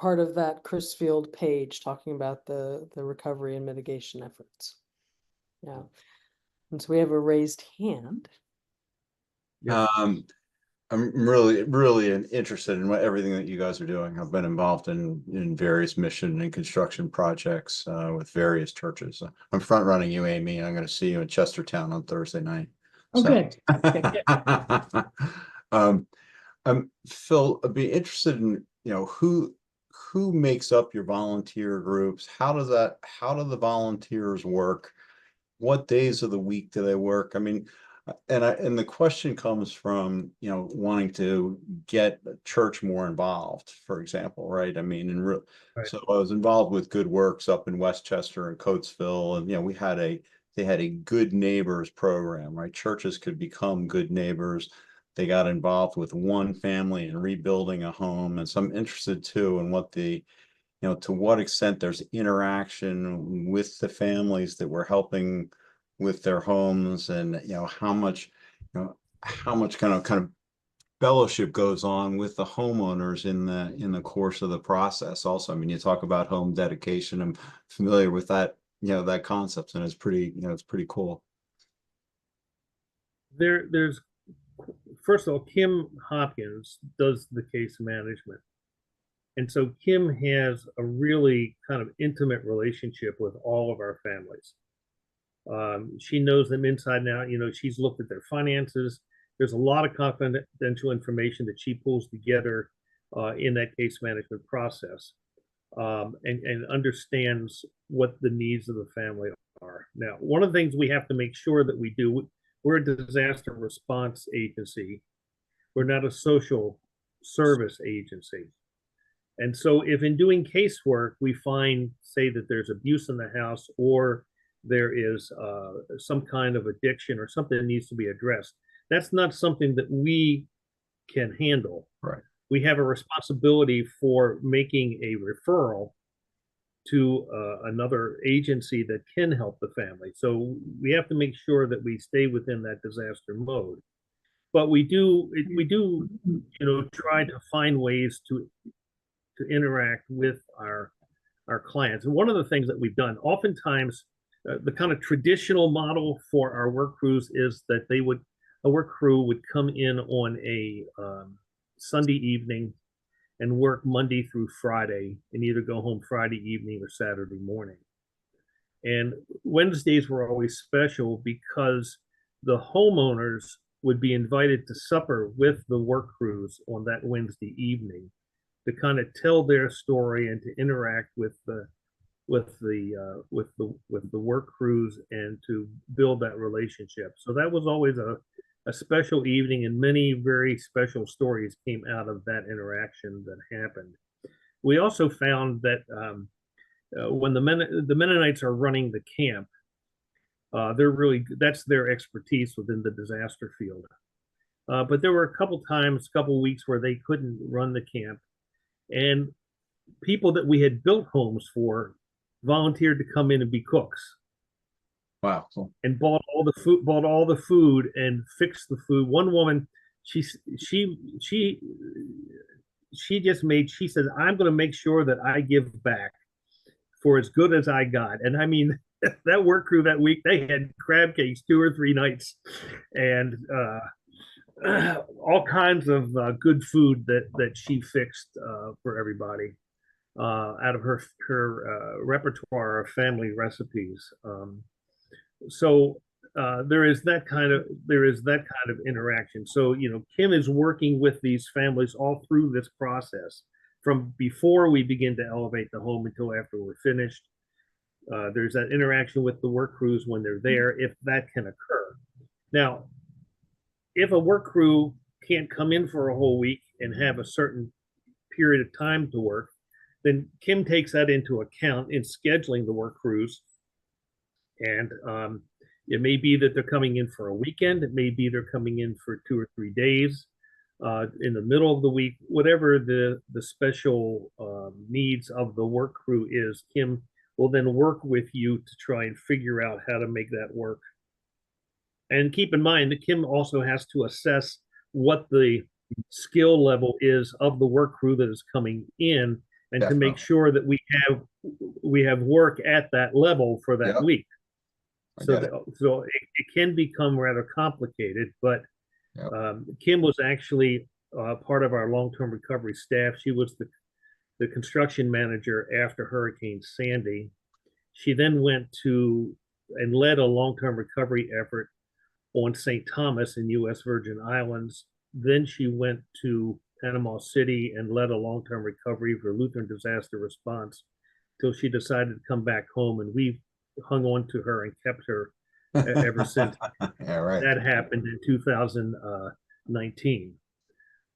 part of that Crisfield page talking about the recovery and mitigation efforts. Yeah. And so we have a raised hand. I'm really interested in everything that you guys are doing. I've been involved in various mission and construction projects with various churches. I'm front running you, Amy. I'm going to see you in Chestertown on Thursday night. Oh, So. good. Okay, good. Phil, I'd be interested in who who makes up your volunteer groups? How do the volunteers work? What days of the week do they work? I mean, and the question comes from, wanting to get the church more involved, for example, right? I mean, Right. so I was involved with Good Works up in Westchester and Coatesville, and they had a good neighbors program, right? Churches could become good neighbors. They got involved with one family in rebuilding a home, and so I'm interested too in to what extent there's interaction with the families that we're helping with their homes, and how much kind of fellowship goes on with the homeowners in the course of the process. Also, I mean, you talk about home dedication. I'm familiar with that, that concept, and it's pretty cool. There's first of all, Kim Hopkins does the case management. And so Kim has a really kind of intimate relationship with all of our families. She knows them inside and out. She's looked at their finances. There's a lot of confidential information that she pulls together in that case management process, and understands what the needs of the family are. Now, one of the things we have to make sure that we do, we're a disaster response agency. We're not a social service agency. And so if in doing casework, we find, say, that there's abuse in the house, or there is some kind of addiction or something that needs to be addressed, that's not something that we can handle. Right. We have a responsibility for making a referral to another agency that can help the family. So we have to make sure that we stay within that disaster mode. But we do try to find ways to interact with our clients. And one of the things that we've done, oftentimes, the kind of traditional model for our work crews is that a work crew would come in on a Sunday evening and work Monday through Friday, and either go home Friday evening or Saturday morning. And Wednesdays were always special because the homeowners would be invited to supper with the work crews on that Wednesday evening, to kind of tell their story and to interact with the work crews and to build that relationship. So that was always a special evening, and many very special stories came out of that interaction that happened. We also found that when the Mennonites are running the camp, that's their expertise within the disaster field. But there were a couple weeks where they couldn't run the camp, and people that we had built homes for volunteered to come in and be cooks. Wow. Cool. And bought all the food and fixed the food. One woman, she said, I'm going to make sure that I give back for as good as I got. And I mean, that work crew that week, they had crab cakes 2 or 3 nights, and all kinds of good food that she fixed for everybody out of her repertoire of family recipes. So there is that kind of interaction. So Kim is working with these families all through this process, from before we begin to elevate the home until after we're finished. There's that interaction with the work crews when they're there, if that can occur. Now, if a work crew can't come in for a whole week and have a certain period of time to work, then Kim takes that into account in scheduling the work crews. And it may be that they're coming in for a weekend. It may be they're coming in for 2 or 3 days in the middle of the week. Whatever the special needs of the work crew is, Kim will then work with you to try and figure out how to make that work. And keep in mind that Kim also has to assess what the skill level is of the work crew that is coming in, and to make sure that we have work at that level for that week. So it can become rather complicated, but Kim was actually part of our long-term recovery staff. She was the construction manager after Hurricane Sandy. She then went to and led a long-term recovery effort on St. Thomas in U.S. Virgin Islands. Then she went to Panama City and led a long-term recovery for Lutheran disaster response till she decided to come back home, and we've hung on to her and kept her ever since. Yeah, right. That happened in 2019.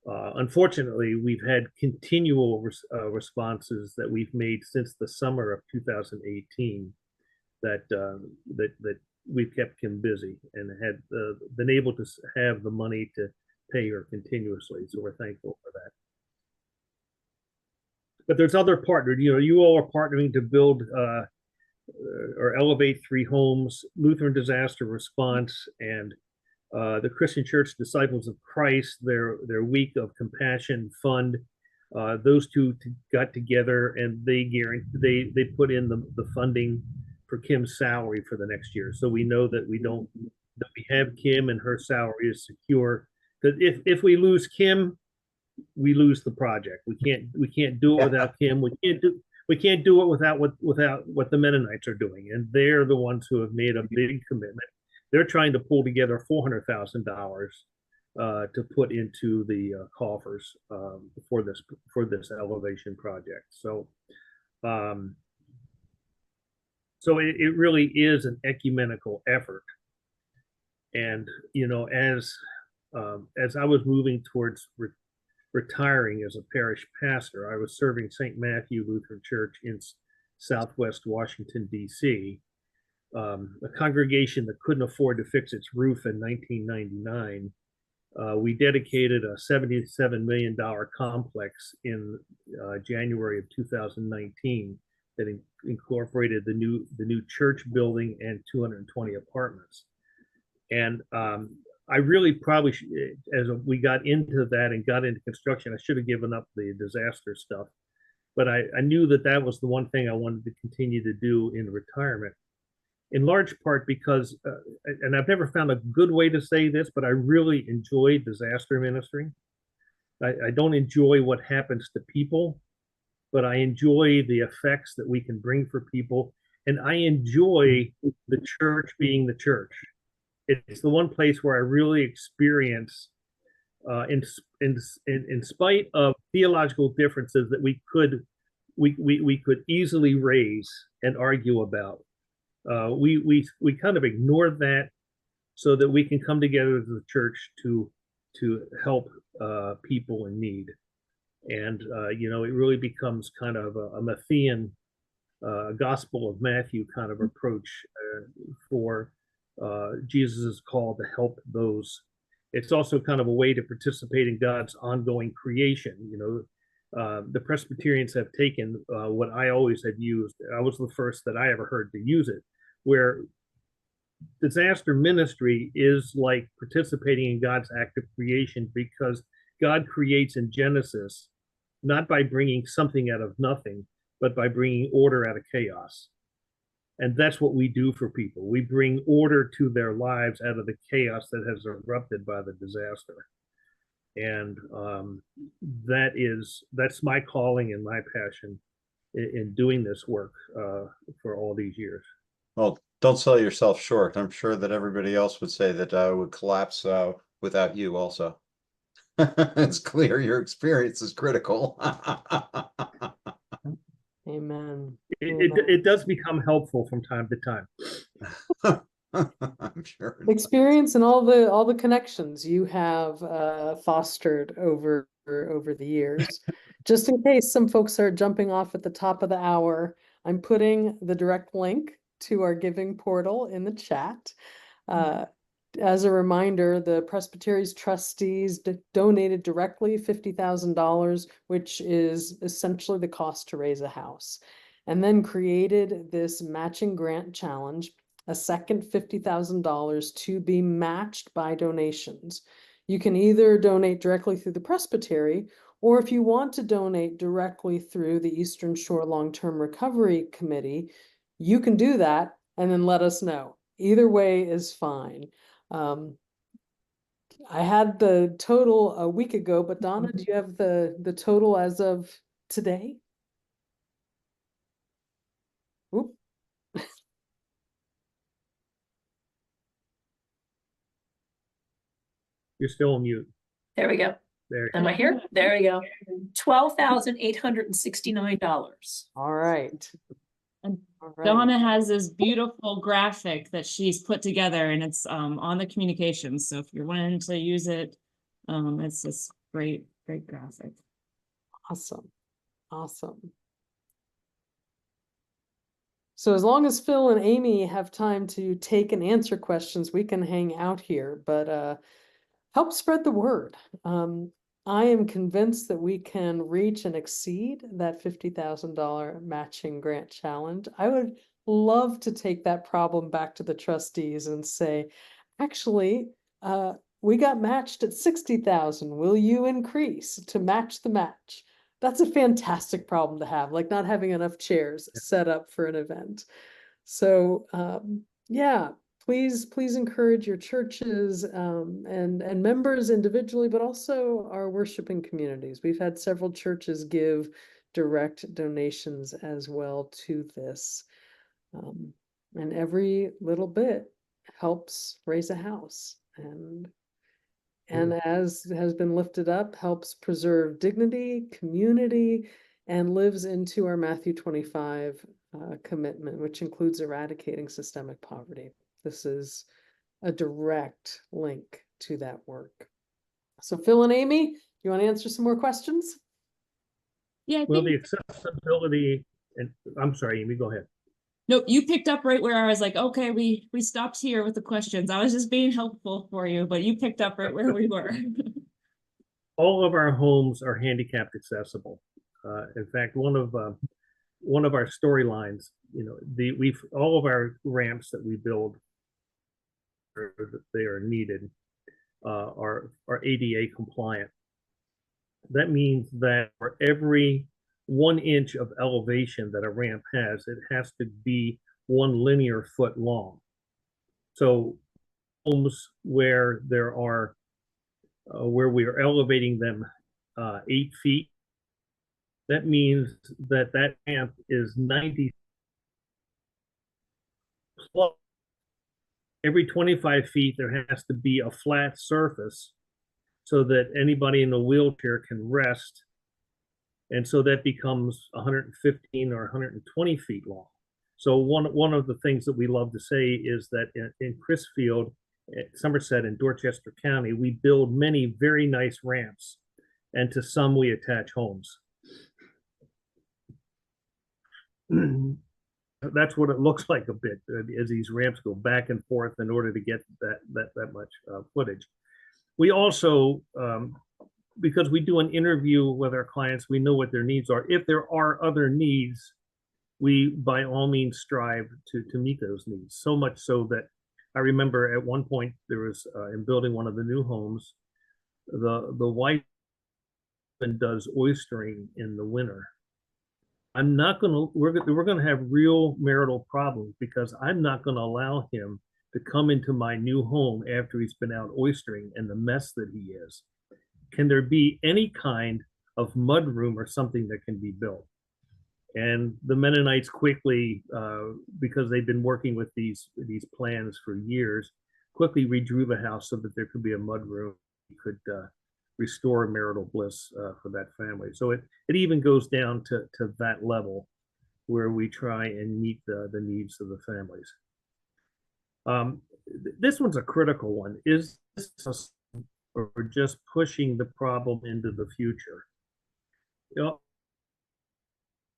Unfortunately, we've had continual responses that we've made since the summer of 2018 that we've kept Kim busy and had been able to have the money to pay her continuously. So we're thankful for that. But there's other partners. You all are partnering to build or elevate 3 homes, Lutheran disaster response, and the Christian Church Disciples of Christ, their week of compassion fund. Those two got together and they put in the funding for Kim's salary for the next year. So we know that we have Kim and her salary is secure. Because if we lose Kim, we lose the project. We can't do it without Kim. We can't do it without what the Mennonites are doing, and they're the ones who have made a big commitment. They're trying to pull together $400,000 to put into the coffers for this elevation project. So, it really is an ecumenical effort. And as I was moving towards retiring as a parish pastor, I was serving St. Matthew Lutheran Church in Southwest Washington, D.C., a congregation that couldn't afford to fix its roof in 1999. We dedicated a $77 million complex in January of 2019 that incorporated the new church building and 220 apartments. And I really probably, as we got into that and got into construction, I should have given up the disaster stuff. But I knew that was the one thing I wanted to continue to do in retirement. In large part because, and I've never found a good way to say this, but I really enjoy disaster ministry. I don't enjoy what happens to people, but I enjoy the effects that we can bring for people. And I enjoy the church being the church. It's the one place where I really experience, in spite of theological differences that we could easily raise and argue about. We kind of ignore that so that we can come together as a church to help people in need. And it really becomes kind of a Matthean Gospel of Matthew kind of approach for Jesus's call to help those. It's also kind of a way to participate in God's ongoing creation. The Presbyterians have taken what I always had used. I was the first that I ever heard to use it, where disaster ministry is like participating in God's act of creation, because God creates in Genesis not by bringing something out of nothing, but by bringing order out of chaos. And that's what we do for people. We bring order to their lives out of the chaos that has erupted by the disaster. And that's my calling and my passion in doing this work for all these years. Well, don't sell yourself short. I'm sure that everybody else would say that I would collapse without you also. It's clear your experience is critical. Amen. It does become helpful from time to time. I'm sure. Experience and all the connections you have fostered over the years. Just in case some folks are jumping off at the top of the hour, I'm putting the direct link to our giving portal in the chat. As a reminder, the Presbyterian's trustees donated directly $50,000, which is essentially the cost to raise a house, and then created this matching grant challenge, a second $50,000 to be matched by donations. You can either donate directly through the Presbytery, or if you want to donate directly through the Eastern Shore Long-Term Recovery Committee, you can do that and then let us know. Either way is fine. I had the total a week ago, but Donna, do you have the total as of today? Oop. You're still on mute. There we go. There. Am I here? There you go. $12,869. All right. And All right. Donna has this beautiful graphic that she's put together and it's on the communications. So if you're wanting to use it, it's this great graphic. Awesome. Awesome. So as long as Phil and Amy have time to take and answer questions, we can hang out here, but help spread the word. I am convinced that we can reach and exceed that $50,000 matching grant challenge. I would love to take that problem back to the trustees and say, actually, we got matched at 60,000. Will you increase to match the match? That's a fantastic problem to have, like not having enough chairs set up for an event. So yeah, please encourage your churches and members individually, but also our worshiping communities. We've had several churches give direct donations as well to this. And every little bit helps raise a house. And as has been lifted up, helps preserve dignity, community, and lives into our Matthew 25 commitment, which includes eradicating systemic poverty. This is a direct link to that work. So Phil and Amy, you want to answer some more questions? Yeah, I Well, think, the accessibility, and I'm sorry, Amy, go ahead. no, you picked up right where I was like, okay, we stopped here with the questions. I was just being helpful for you, but you picked up right where we were. All of our homes are handicapped accessible. In fact, one of our storylines, all of our ramps that we build, they are needed, are ADA compliant. That means that for every 1 inch of elevation that a ramp has, it has to be 1 linear foot long. So homes where there are where we are elevating them 8 feet, that means that ramp is 90 plus. Every 25 feet, there has to be a flat surface so that anybody in a wheelchair can rest. And so that becomes 115 or 120 feet long. So one of the things that we love to say is that in Crisfield, Somerset, and Dorchester County, we build many very nice ramps, and to some we attach homes. That's what it looks like a bit as these ramps go back and forth in order to get that much footage. We also, because we do an interview with our clients, we know what their needs are. If there are other needs, we by all means strive to meet those needs. So much so that I remember at one point there was in building one of the new homes, the wife does oystering in the winter. We're gonna have real marital problems because I'm not gonna allow him to come into my new home after he's been out oystering and the mess that he is. Can there be any kind of mud room or something that can be built? And the Mennonites quickly, because they've been working with these plans for years, quickly redrew the house so that there could be a mud room. You could restore marital bliss for that family. So it even goes down to that level where we try and meet the needs of the families. This one's a critical one. Is this or just pushing the problem into the future?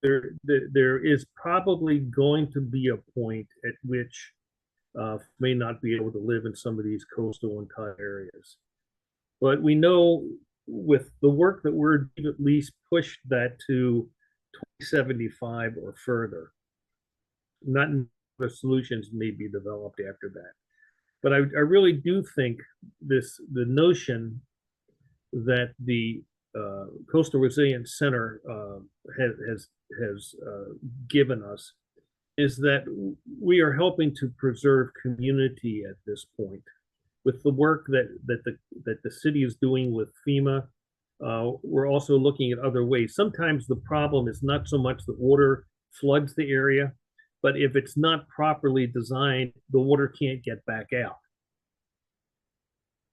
There is probably going to be a point at which may not be able to live in some of these coastal and tide areas. But we know with the work that we're at least pushed that to 2075 or further. Not the solutions may be developed after that. But I really do think the notion that the Coastal Resilience Center has given us is that we are helping to preserve community at this point. With the work that the city is doing with FEMA, we're also looking at other ways. Sometimes the problem is not so much that water floods the area, but if it's not properly designed, the water can't get back out.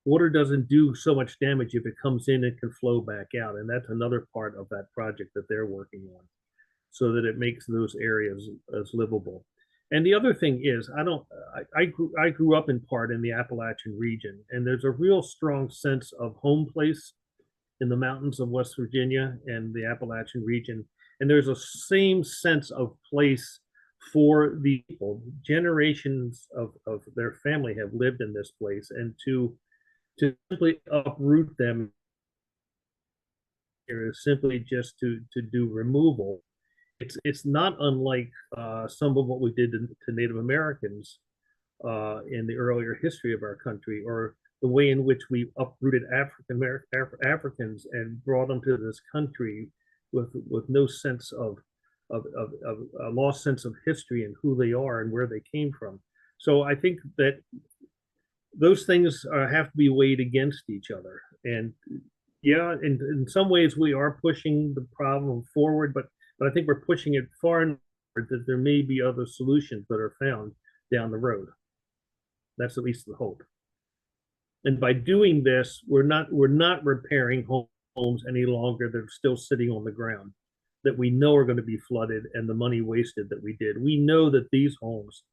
water doesn't do so much damage if it comes in and can flow back out. And that's another part of that project that they're working on, so that it makes those areas as livable. And the other thing is, I grew up in part in the Appalachian region, and there's a real strong sense of home place in the mountains of West Virginia and the Appalachian region. And there's a same sense of place for the people. Generations of their family have lived in this place, and to simply uproot them is simply just to do removal. It's not unlike some of what we did to Native Americans in the earlier history of our country, or the way in which we uprooted Africans and brought them to this country with no sense of a lost sense of history and who they are and where they came from. So I think that those things have to be weighed against each other. And yeah, in some ways we are pushing the problem forward, but I think we're pushing it far enough that there may be other solutions that are found down the road. That's at least the hope. And by doing this, we're not repairing homes any longer that are still sitting on the ground, that we know are going to be flooded, and the money wasted that we did. We know that these homes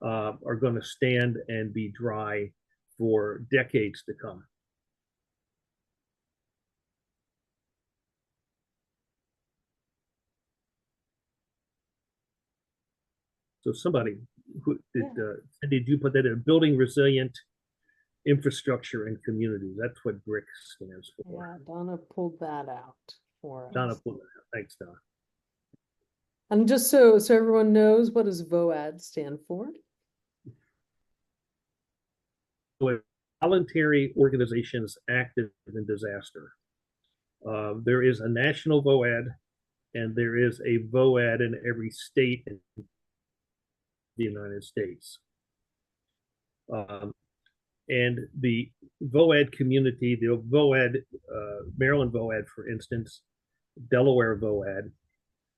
are going to stand and be dry for decades to come. So somebody who did you put that in? Building resilient infrastructure and communities. That's what BRIC stands for. Yeah, Donna pulled that out for us. Donna pulled that out. Thanks, Donna. And just so everyone knows, what does VOAD stand for? Voluntary organizations active in disaster. There is a national VOAD, and there is a VOAD in every state in the United States. And the VOAD community, the VOAD, Maryland VOAD, for instance, Delaware VOAD,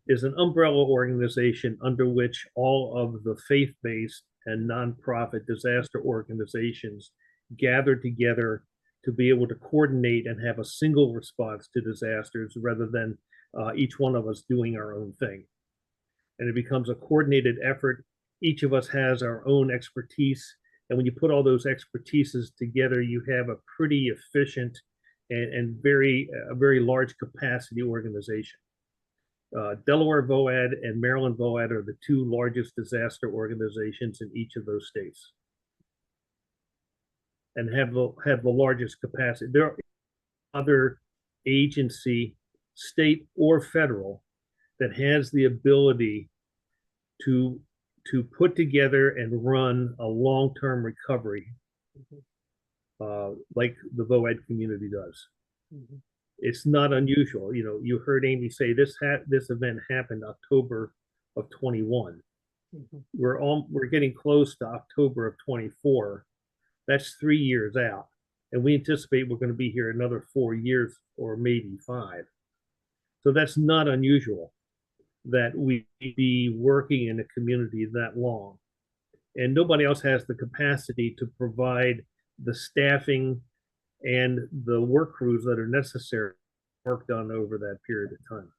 is an umbrella organization under which all of the faith-based and nonprofit disaster organizations gather together to be able to coordinate and have a single response to disasters, rather than each one of us doing our own thing. And it becomes a coordinated effort. Each of us has our own expertise. And when you put all those expertises together, you have a pretty efficient and very large capacity organization. Delaware VOAD and Maryland VOAD are the two largest disaster organizations in each of those states, and have the largest capacity. There are other agency, state or federal, that has the ability to put together and run a long-term recovery, like the VOAD community does. Mhm. It's not unusual. You know, you heard Amy say this event happened October of 21. Mhm. We're getting close to October of 24. That's 3 years out, and we anticipate we're going to be here another 4 years or maybe 5. So that's not unusual that we be working in a community that long, and nobody else has the capacity to provide the staffing and the work crews that are necessary work done over that period of time.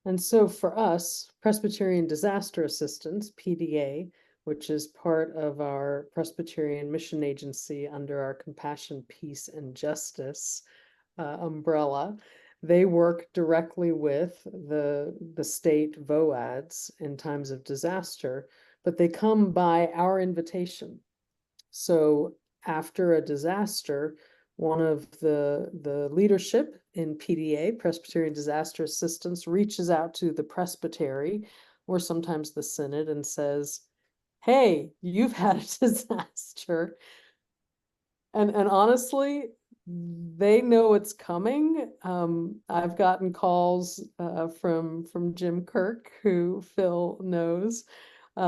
And so for us, Presbyterian Disaster Assistance, PDA, which is part of our Presbyterian Mission Agency under our Compassion, Peace, and Justice umbrella, they work directly with the state VOADs in times of disaster, but they come by our invitation. So after a disaster, one of the leadership in PDA, Presbyterian Disaster Assistance, reaches out to the presbytery or sometimes the synod and says, hey, you've had a disaster. And honestly, they know it's coming. I've gotten calls from Jim Kirk, who Phil knows,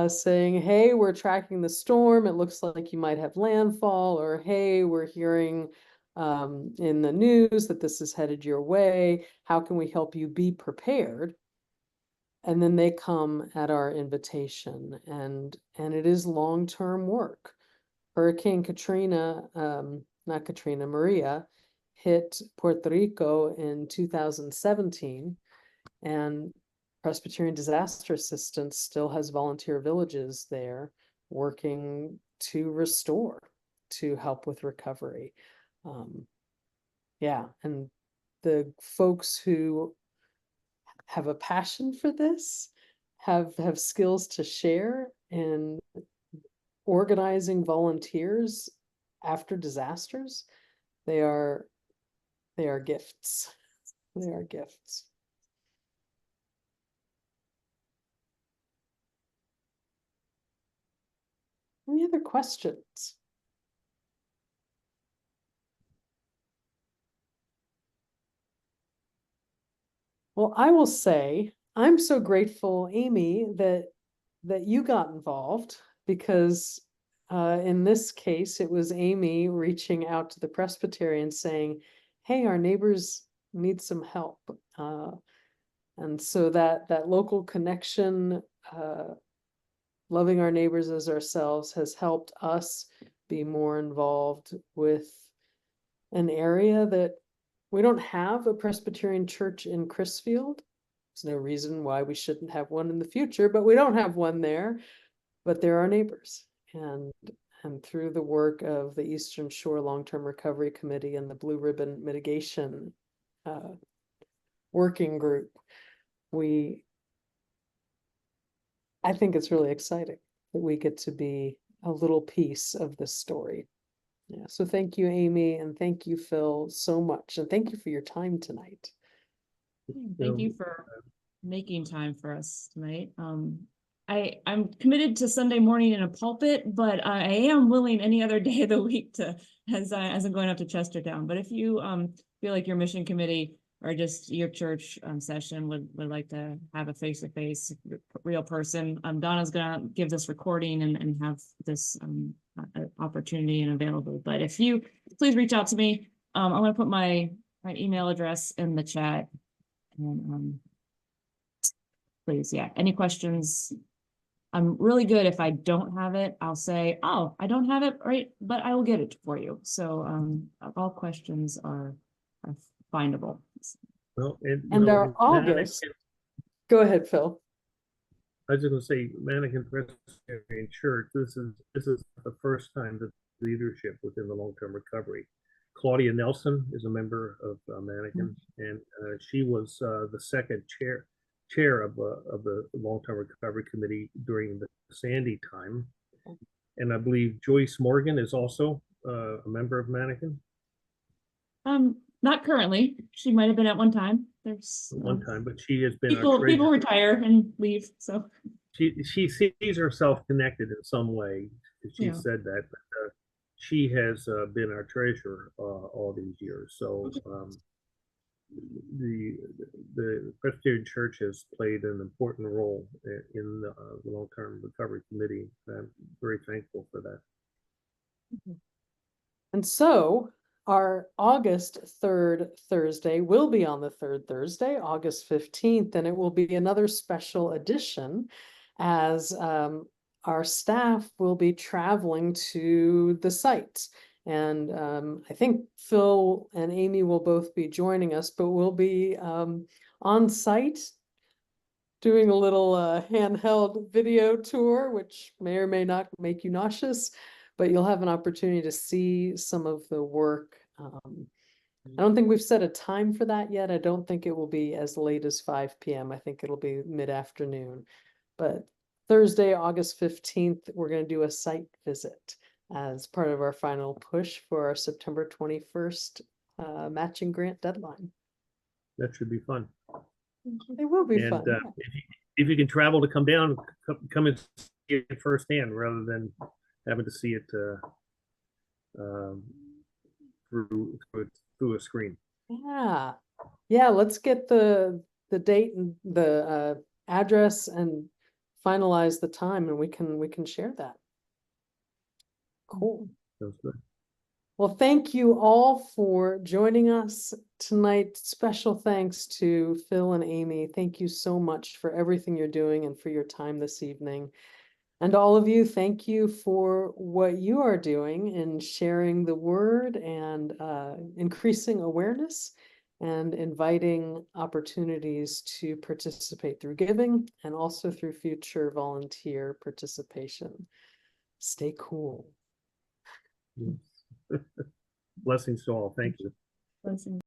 saying, hey, we're tracking the storm. It looks like you might have landfall, or hey, we're hearing in the news that this is headed your way. How can we help you be prepared? And then they come at our invitation, and it is long-term work. Hurricane Katrina, not Katrina, Maria, hit Puerto Rico in 2017, and Presbyterian Disaster Assistance still has volunteer villages there working to restore, to help with recovery. Yeah, and the folks who have a passion for this have skills to share in organizing volunteers after disasters. They are gifts. They are gifts. Any other questions? Well, I will say, I'm so grateful, Amy, that you got involved, because in this case, it was Amy reaching out to the Presbyterians saying, hey, our neighbors need some help. And so that local connection, loving our neighbors as ourselves, has helped us be more involved with an area that we don't have a Presbyterian church in Crisfield. There's no reason why we shouldn't have one in the future, but we don't have one there. But they're our neighbors. And through the work of the Eastern Shore Long-Term Recovery Committee and the Blue Ribbon Mitigation Working Group, I think it's really exciting that we get to be a little piece of this story. Yeah, so thank you, Amy, and thank you, Phil, so much. And thank you for your time tonight. Thank you for making time for us tonight. I'm committed to Sunday morning in a pulpit, but I am willing any other day of the week to, as I'm going up to Chestertown. But if you feel like your mission committee or just your church session would like to have a face-to-face real person, Donna's gonna give this recording and have this opportunity and available. But if you please reach out to me, I'm gonna put my email address in the chat. And please, yeah, any questions? I'm really good. If I don't have it, I'll say, oh, I don't have it, right? But I will get it for you. So all questions are findable. Well, And our August, go ahead, Phil. I was just gonna say, Mannequin Presbyterian Church, this is the first time that leadership within the long-term recovery. Claudia Nelson is a member of Mannequin, and she was the second chair of the long-term recovery committee during the Sandy time. And I believe Joyce Morgan is also a member of Mannequin. Not currently. She might have been at one time. There's One time, but she has been people retire and leave. So she sees herself connected in some way. She Yeah. said that, but she has been our treasurer all these years. So the Presbyterian Church has played an important role in the long-term recovery committee. I'm very thankful for that. And so our August 3rd Thursday will be on the third Thursday, August 15th, and it will be another special edition as our staff will be traveling to the sites. And I think Phil and Amy will both be joining us, but we'll be on site doing a little handheld video tour, which may or may not make you nauseous, but you'll have an opportunity to see some of the work. I don't think we've set a time for that yet. I don't think it will be as late as 5 p.m. I think it'll be mid-afternoon. But Thursday, August 15th, we're going to do a site visit as part of our final push for our September 21st matching grant deadline. That should be fun. It will be And fun. if you can travel to come down, come and see it firsthand rather than having to see it through a screen. Yeah, let's get the date and the address and finalize the time, and we can share that. Cool. Sounds good. Well, thank you all for joining us tonight. Special thanks to Phil and Amy. Thank you so much for everything you're doing and for your time this evening. And all of you, thank you for what you are doing in sharing the word and increasing awareness and inviting opportunities to participate through giving and also through future volunteer participation. Stay cool. Blessings to all. Thank you. Blessings.